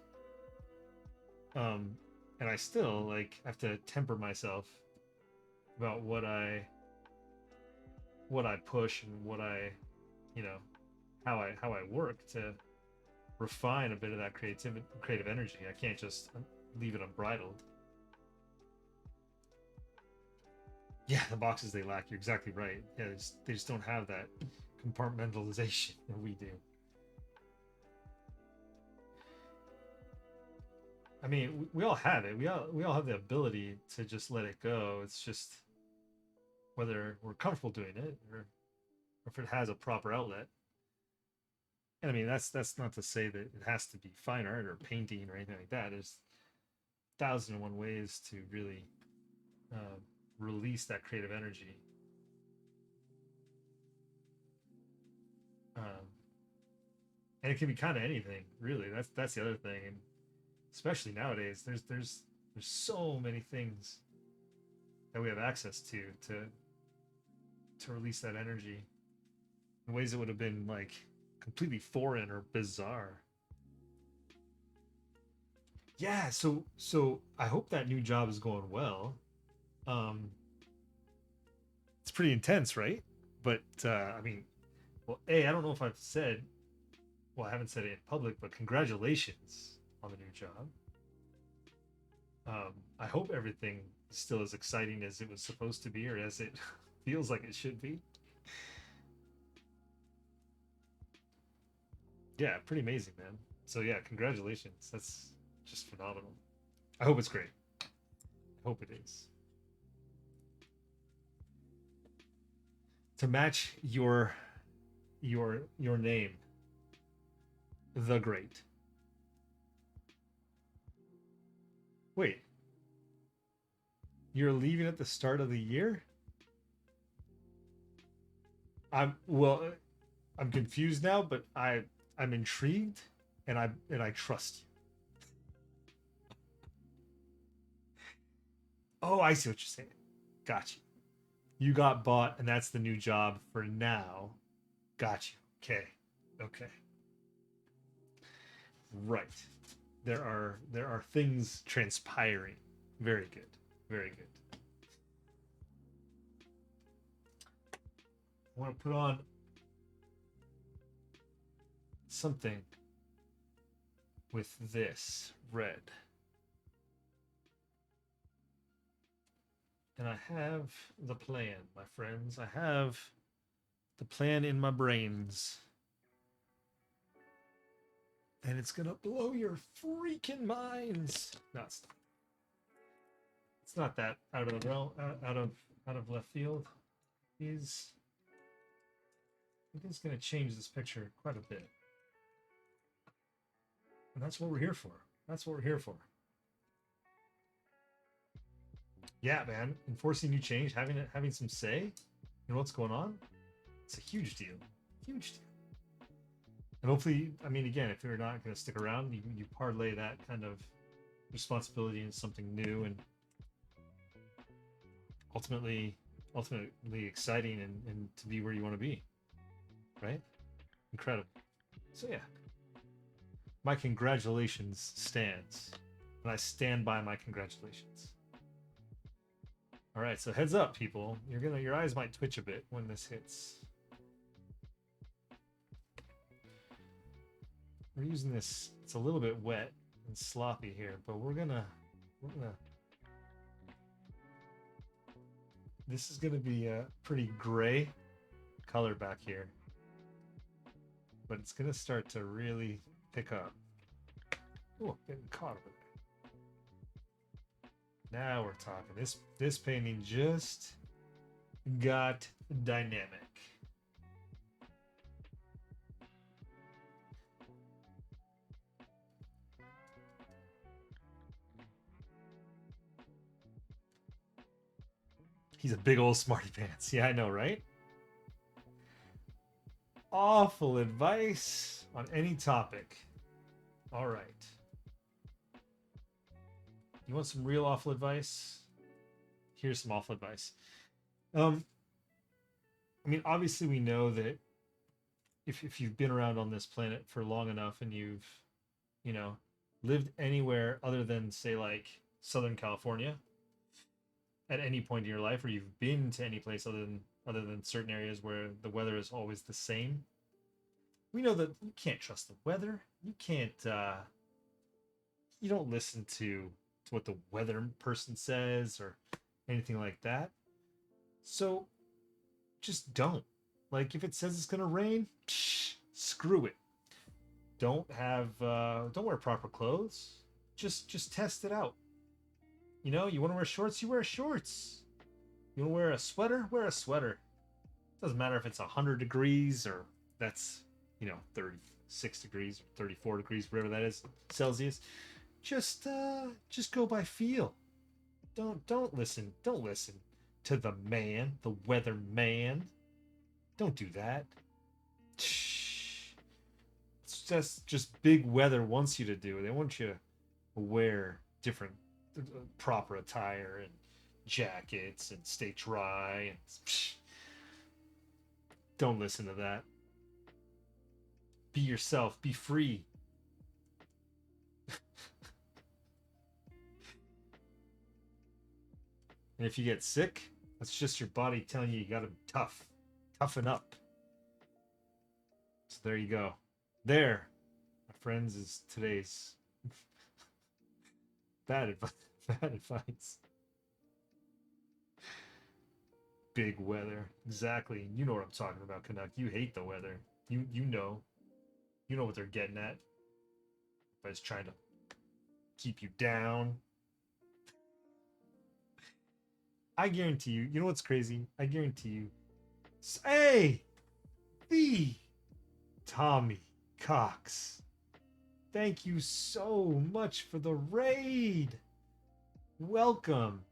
um, and I still like have to temper myself about what I push and you know, how I work to refine a bit of that creative energy. I can't just leave it unbridled. Yeah, the boxes they lack. You're exactly right. Yeah, they just don't have that compartmentalization that we do. I mean, we all have it. We all have the ability to just let it go. It's just whether we're comfortable doing it or if it has a proper outlet. And I mean, that's not to say that it has to be fine art or painting or anything like that. There's 1,001 ways to really uh, release that creative energy. Um, and it can be kind of anything, really. That's the other thing, and especially nowadays, there's so many things that we have access to release that energy in ways that would have been like completely foreign or bizarre. Yeah, so I hope that new job is going well. Um, it's pretty intense, right? But I mean, well, I don't know if I've said, well, I haven't said it in public, but congratulations on the new job. I hope everything is still as exciting as it was supposed to be, or as it feels like it should be. Yeah, pretty amazing, man. So yeah, congratulations. That's just phenomenal. I hope it's great. I hope it is. To match your name, the Great. Wait, you're leaving at the start of the year? I'm confused now, but I'm intrigued and I trust you. Oh, I see what you're saying. Got you. You got bought, and that's the new job for now. Got you. Okay. Okay. Right. There are things transpiring. Very good. Very good. I want to put on something with this red. And I have the plan, my friends. I have the plan in my brains. And it's gonna blow your freaking minds. No, it's not that out of the realm, out of left field. Is it is gonna change this picture quite a bit, and that's what we're here for. That's what we're here for. Yeah, man. Enforcing new change, having some say in what's going on. It's a huge deal. Huge deal. And hopefully, I mean, again, if you're not going to stick around, you parlay that kind of responsibility into something new and ultimately ultimately exciting and to be where you want to be, right? Incredible. So yeah, my congratulations stands, and I stand by my congratulations. All right, so heads up, people. Your eyes might twitch a bit when this hits. We're using this. It's a little bit wet and sloppy here, but we're gonna. This is gonna be a pretty gray color back here, but it's gonna start to really pick up. Oh, getting caught a bit. Now we're talking. This painting just got dynamic. He's a big old smarty pants. Yeah, I know, right? Awful advice on any topic. All right. You want some real awful advice? Here's some awful advice. Um, I mean, obviously, we know that if you've been around on this planet for long enough and you've, you know, lived anywhere other than, say, like Southern California at any point in your life, or you've been to any place other than certain areas where the weather is always the same, we know that you can't trust the weather. You can't. You don't listen to what the weather person says or anything like that. So just don't. Like if it says it's gonna rain, screw it. Don't wear proper clothes. Just test it out. You want to wear shorts, you wear shorts. You want to wear a sweater, wear a sweater. Doesn't matter if it's 100 degrees or that's 36 degrees or 34 degrees, whatever that is Celsius. Just go by feel. Don't listen to the man, the weather man. Don't do that. It's just big weather wants you to do. They want you to wear different proper attire and jackets and stay dry and don't listen to that. Be yourself, be free. And if you get sick, that's just your body telling you gotta be tough. Toughen up. So there you go. There, my friends, is today's bad advice. Bad advice. Big weather. Exactly. You know what I'm talking about, Canuck. You hate the weather. You know. You know what they're getting at. But it's trying to keep you down. I guarantee you. You know what's crazy? I guarantee you. Hey, the Tommy Cox. Thank you so much for the raid. Welcome.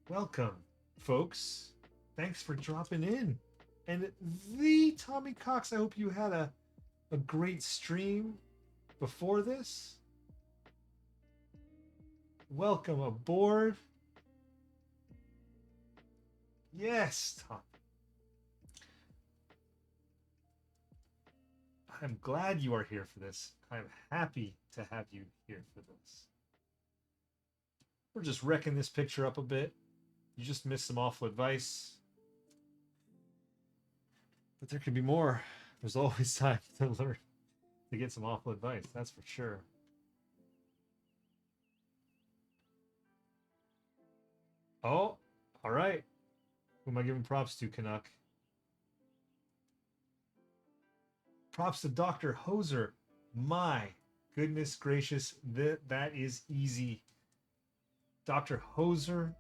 Welcome, folks. Thanks for dropping in. And the Tommy Cox, I hope you had a great stream before this. Welcome aboard. Yes, Tom. I'm glad you are here for this. I'm happy to have you here for this. We're just wrecking this picture up a bit. You just missed some awful advice. But there could be more. There's always time to learn, to get some awful advice, that's for sure. Oh, all right. Who am I giving props to, Canuck? Props to Dr. Hoser. My goodness gracious, that is easy. Dr. Hoser,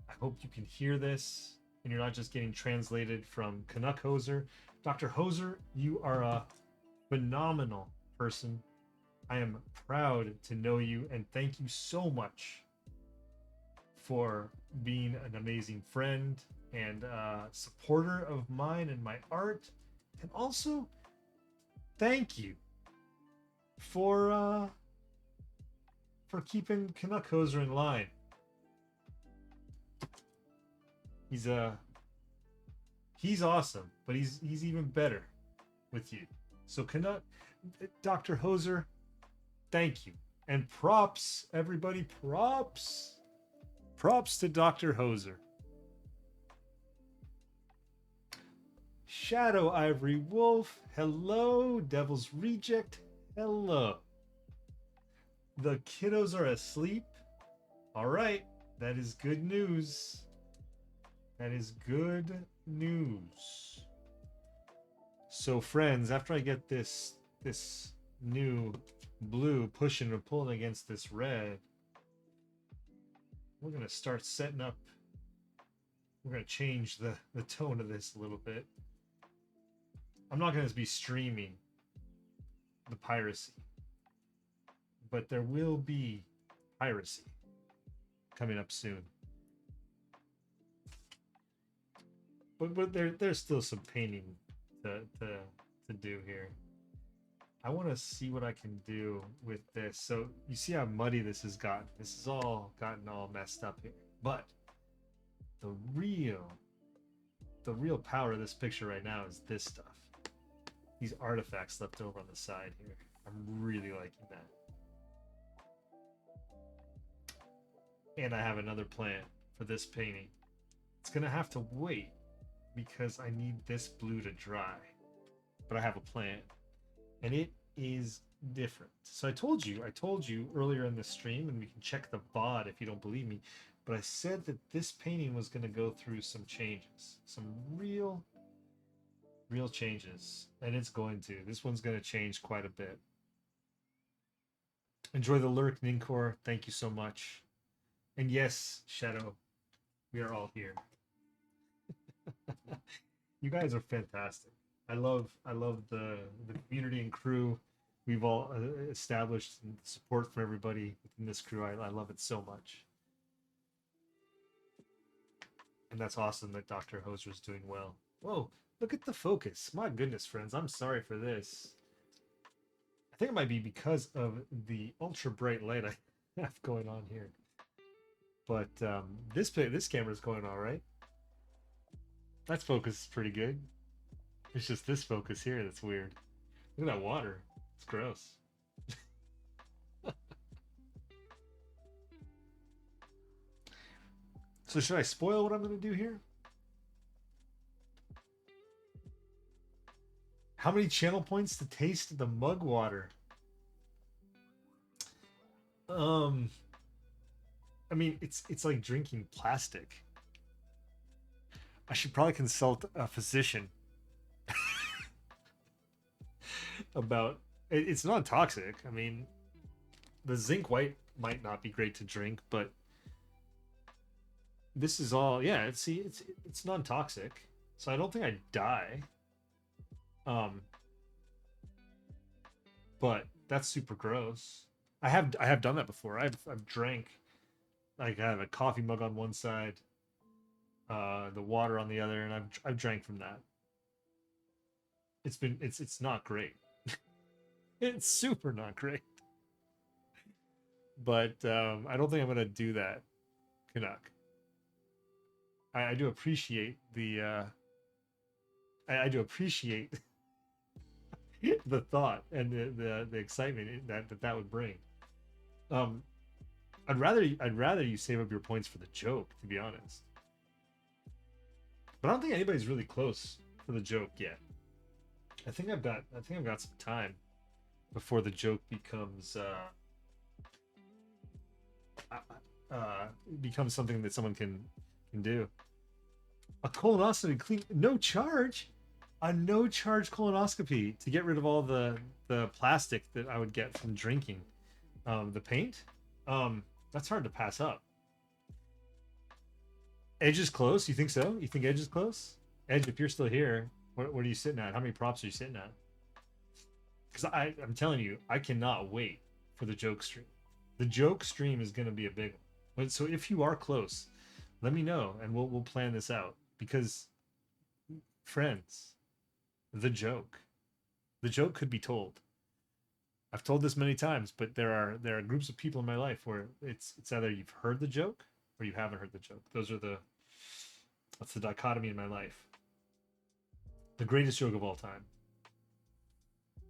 I hope you can hear this and you're not just getting translated from Canuck Hoser. Dr. Hoser, you are a phenomenal person. I am proud to know you and thank you so much for being an amazing friend and supporter of mine and my art. And also, thank you for keeping Canuck Hoser in line. He's awesome, but he's even better with you. So Canuck, Dr. Hoser, thank you. And props, everybody, props. Props to Dr. Hoser. Shadow Ivory Wolf, hello. Devil's Reject, hello. The kiddos are asleep. All right, that is good news. That is good news. So friends, after I get this new blue pushing or pulling against this red, we're gonna start setting up. We're gonna change the tone of this a little bit. I'm not gonna be streaming the piracy, but there will be piracy coming up soon. But there's still some painting to do here. I want to see what I can do with this. So you see how muddy this has gotten. This has all gotten all messed up here. But the real power of this picture right now is this stuff. These artifacts left over on the side here. I'm really liking that. And I have another plan for this painting. It's gonna have to wait because I need this blue to dry. But I have a plan. And it is different. So I told you earlier in the stream, and we can check the VOD if you don't believe me, but I said that this painting was gonna go through some changes. Some real changes. And it's going to. This one's gonna change quite a bit. Enjoy the lurk, Ninkor. Thank you so much. And yes, Shadow, we are all here. You guys are fantastic. I love the community and crew we've all established, and support for everybody within this crew. I love it so much. And that's awesome that Dr. Hoser is doing well. Whoa, look at the focus. My goodness, friends, I'm sorry for this. I think it might be because of the ultra bright light I have going on here. But this camera is going all right. That focus is pretty good. It's just this focus here that's weird. Look at that water. It's gross. So should I spoil what I'm going to do here? How many channel points to taste the mug water? I mean, it's like drinking plastic. I should probably consult a physician. about it's not toxic. I mean, the zinc white might not be great to drink, but this is all see it's non-toxic. So I don't think I'd die. Um but that's super gross. I have done that before. I've drank, like, I have a coffee mug on one side, the water on the other, and I've drank from that. It's not great. It's super not great. But I don't think I'm gonna do that, Canuck. I do appreciate the I do appreciate the thought and the excitement that would bring. Um, I'd rather you save up your points for the joke, to be honest. But I don't think anybody's really close for the joke yet. I think I've got some time before the joke becomes something that someone can do. A colonoscopy clean, no charge. A no charge colonoscopy to get rid of all the plastic that I would get from drinking. The paint. That's hard to pass up. Edge is close. You think so? You think Edge is close? Edge, if you're still here, what are you sitting at? How many props are you sitting at? Because I'm telling you, I cannot wait for the joke stream. The joke stream is going to be a big one. So if you are close, let me know and we'll plan this out. Because, friends, the joke could be told. I've told this many times, but there are groups of people in my life where it's either you've heard the joke or you haven't heard the joke. That's the dichotomy in my life. The greatest joke of all time.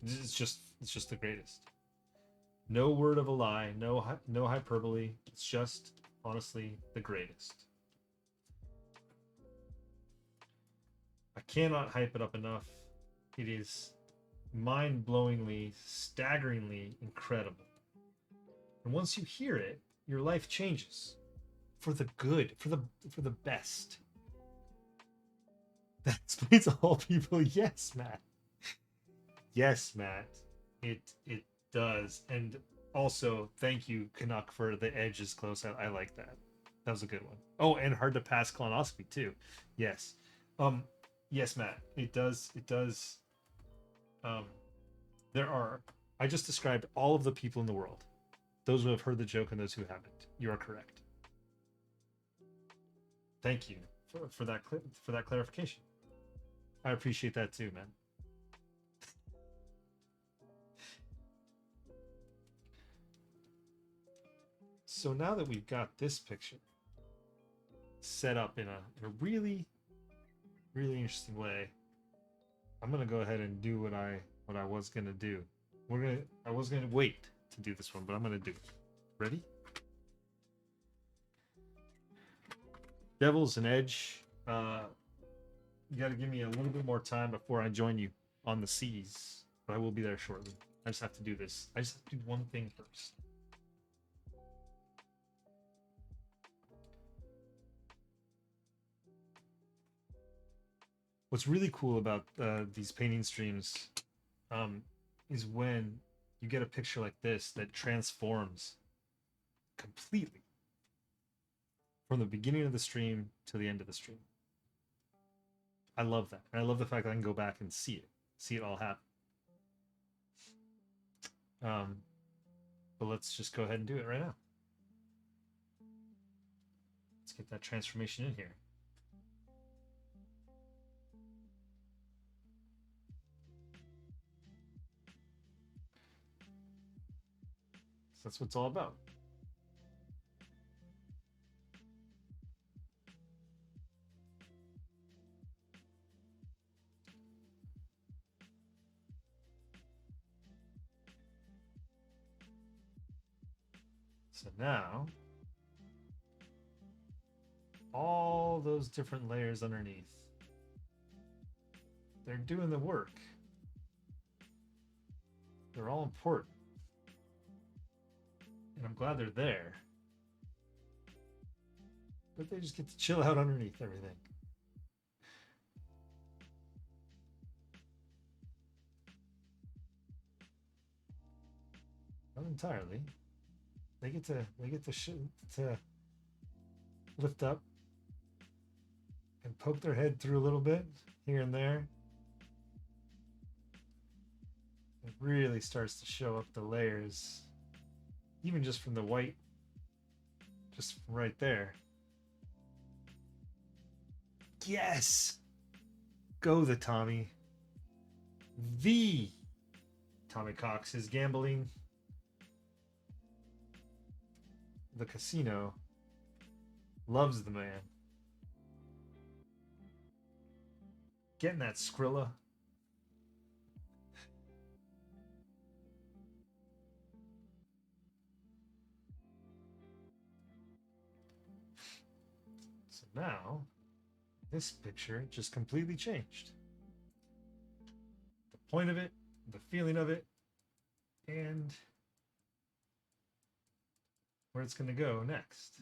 It's just the greatest. No word of a lie, no hyperbole. It's just honestly the greatest. I cannot hype it up enough. It is mind-blowingly, staggeringly incredible. And once you hear it, your life changes for the good, for the best. That explains all people. Yes, Matt. Yes, Matt. It does. And also, thank you, Canuck, for the edge is close. I like that. That was a good one. Oh, and hard to pass colonoscopy too. Yes. Yes, Matt. It does. There are. I just described all of the people in the world. Those who have heard the joke and those who haven't. You are correct. Thank you for that clarification. I appreciate that too, man. So now that we've got this picture set up in a really, really interesting way, I'm gonna go ahead and do what I was gonna do. I was gonna wait to do this one, but I'm gonna do it. Ready? Devils and Edge. You got to give me a little bit more time before I join you on the seas, but I will be there shortly. I just have to do this. I just have to do one thing first. What's really cool about these painting streams is when you get a picture like this that transforms completely from the beginning of the stream to the end of the stream. I love that. And I love the fact that I can go back and see it all happen. But let's just go ahead and do it right now. Let's get that transformation in here. So that's what it's all about. So now, all those different layers underneath, they're doing the work. They're all important. And I'm glad they're there. But they just get to chill out underneath everything. Not entirely. They get to lift up and poke their head through a little bit here and there. It really starts to show up the layers, even just from the white, just right there. Yes! Go the Tommy. The Tommy Cox is gambling. The casino loves the man. Getting that Skrilla. So now, this picture just completely changed. The point of it, the feeling of it, and where it's going to go next.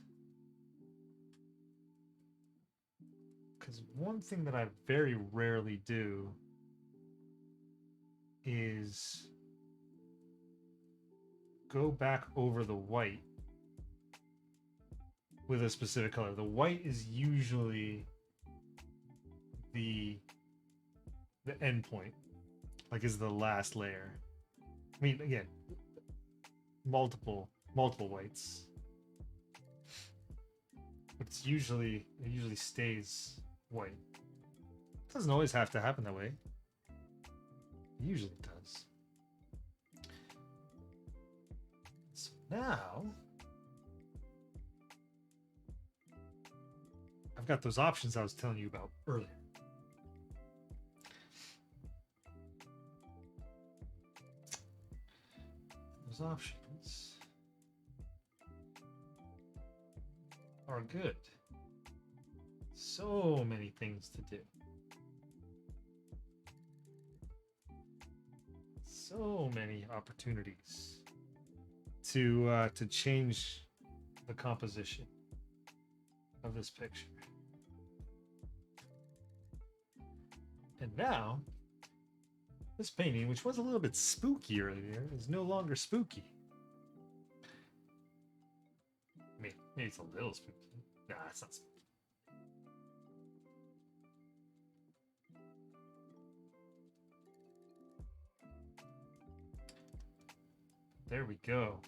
Because one thing that I very rarely do is go back over the white with a specific color. The white is usually the end point, like is the last layer. I mean, again, multiple whites, but it usually stays white. It doesn't always have to happen that way. It usually does. So now I've got those options I was telling you about earlier. Those options are good. So many things to do. So many opportunities to change the composition of this picture. And now, this painting, which was a little bit spooky earlier, is no longer spooky. I mean, maybe it's a little spooky. Nah, it's not spooky. There we go.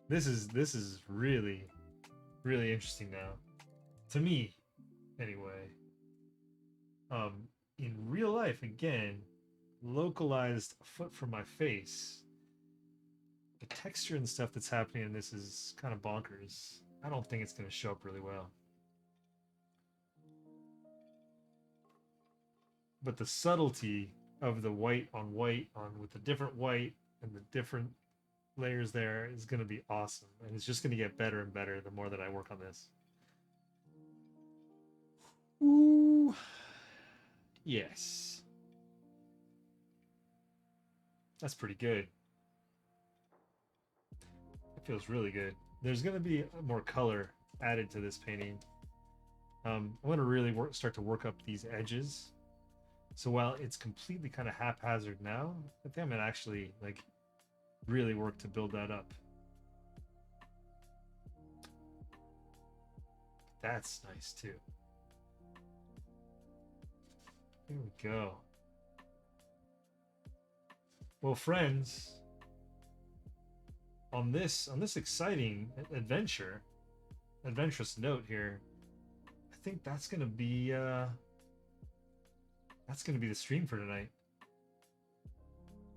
This is really interesting now. To me, anyway. In real life, again, localized a foot from my face. The texture and stuff that's happening in this is kind of bonkers. I don't think it's going to show up really well. But the subtlety of the white on with the different white and the different layers there is going to be awesome. And it's just going to get better and better the more that I work on this. Ooh. Yes. That's pretty good. It feels really good. There's going to be more color added to this painting. I'm going to really start to work up these edges. So while it's completely kind of haphazard now, I think I'm going to actually like really work to build that up. That's nice too. Here we go. Well, friends, on this exciting adventurous note here, I think that's gonna be the stream for tonight.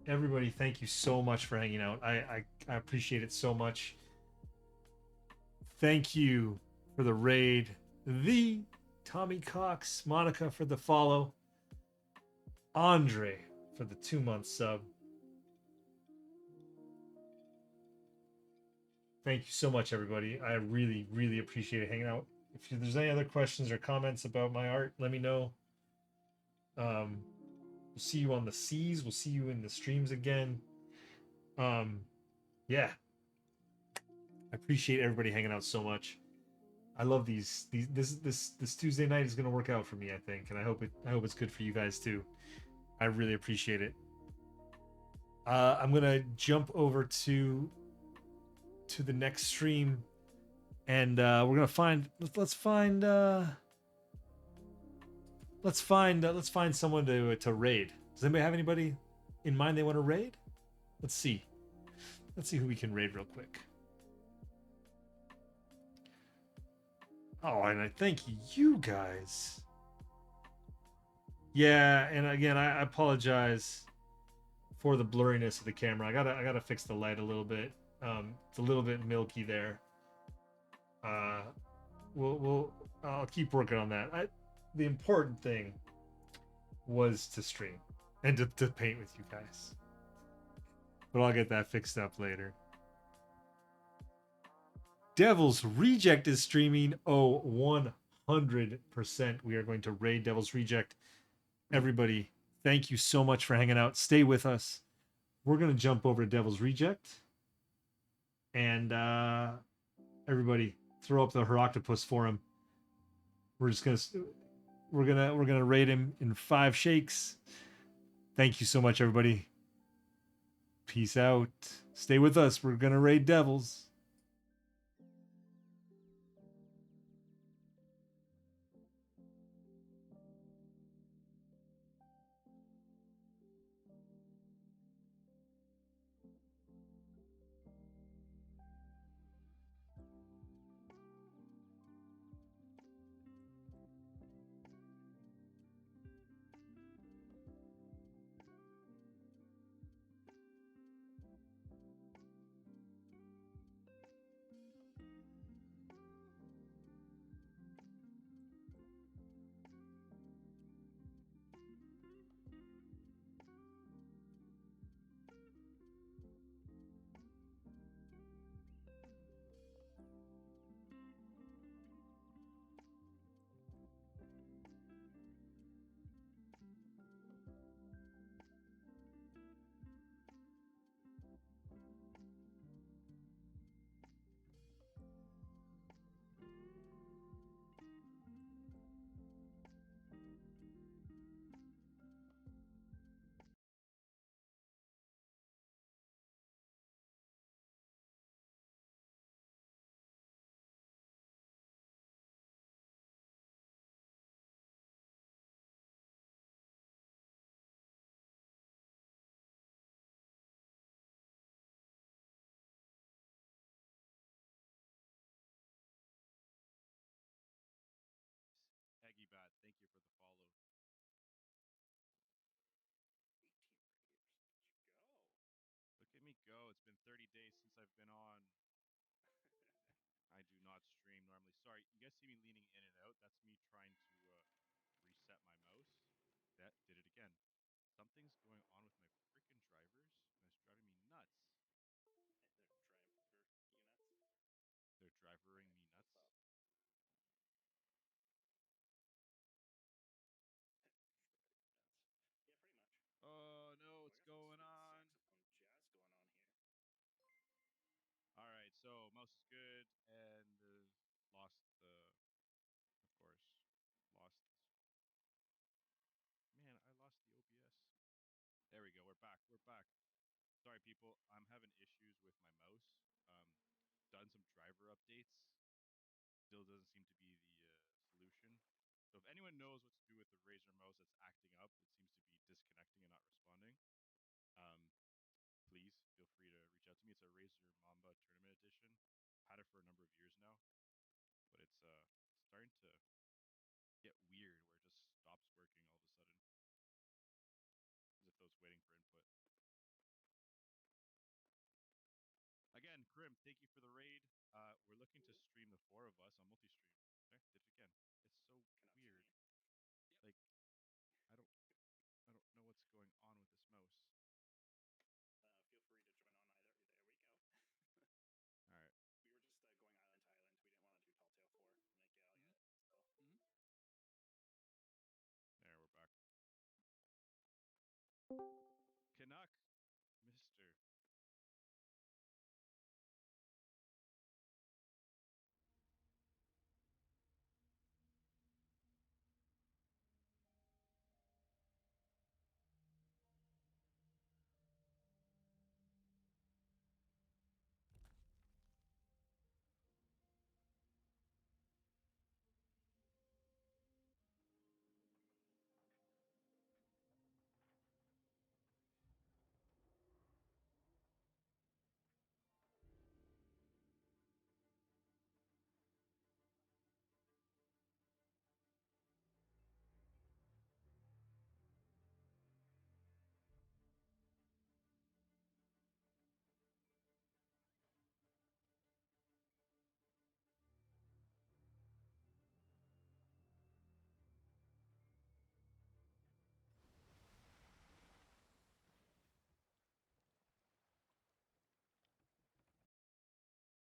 Everybody, thank you so much for hanging out. I appreciate it so much. Thank you for the raid, the Tommy Cox, Monica for the follow, Andre for the 2-month sub. Thank you so much, everybody. I really appreciate hanging out. If there's any other questions or comments about my art, let me know. We'll see you on the seas. We'll see you in the streams again. Yeah. I appreciate everybody hanging out so much. I love this Tuesday night is gonna work out for me, I think, and I hope it's good for you guys too. I really appreciate it. I'm gonna jump over to the next stream, and we're gonna find. Let's find someone to raid. Does anybody have anybody in mind they want to raid? Let's see. Let's see who we can raid real quick. Oh, and I thank you guys. Yeah, and again, I apologize for the blurriness of the camera. I gotta fix the light a little bit. It's a little bit milky there. Uh, we'll I'll keep working on that. The important thing was to stream and to paint with you guys, but I'll get that fixed up later. Devil's Reject is streaming. Oh, 100%. We are going to raid Devil's Reject. Everybody, thank you so much for hanging out. Stay with us. We're going to jump over to Devil's Reject. And everybody, throw up the Heroctopus for him. We're gonna raid him in 5 shakes. Thank you so much, everybody. Peace out. Stay with us. We're gonna raid Devils. Eggy Bat, thank you for the follow. Look at me go. It's been 30 days since I've been on. I do not stream normally. Sorry, you guys see me leaning in and out? That's me trying to reset my mouse. That did it again. Something's going on with my freaking drivers, and it's driving me nuts. They're drivering me nuts. Oh no, what's going on? All right, so mouse is good, and lost the, of course, lost. Man, I lost the OBS. There we go. We're back. We're back. Sorry, people. I'm having issues with my mouse. Um, done some driver updates. Still doesn't seem to be the solution. So if anyone knows what to do with the Razer mouse that's acting up, it seems to be disconnecting and not responding. Um, please feel free to reach out to me. It's a Razer Mamba Tournament Edition. Had it for a number of years now, but it's starting to get weird where it just stops working all of a sudden, as if it was waiting for input. Again, Krim, thank you for the raid. We're looking to stream the 4 of us on multi-stream. There, did it again.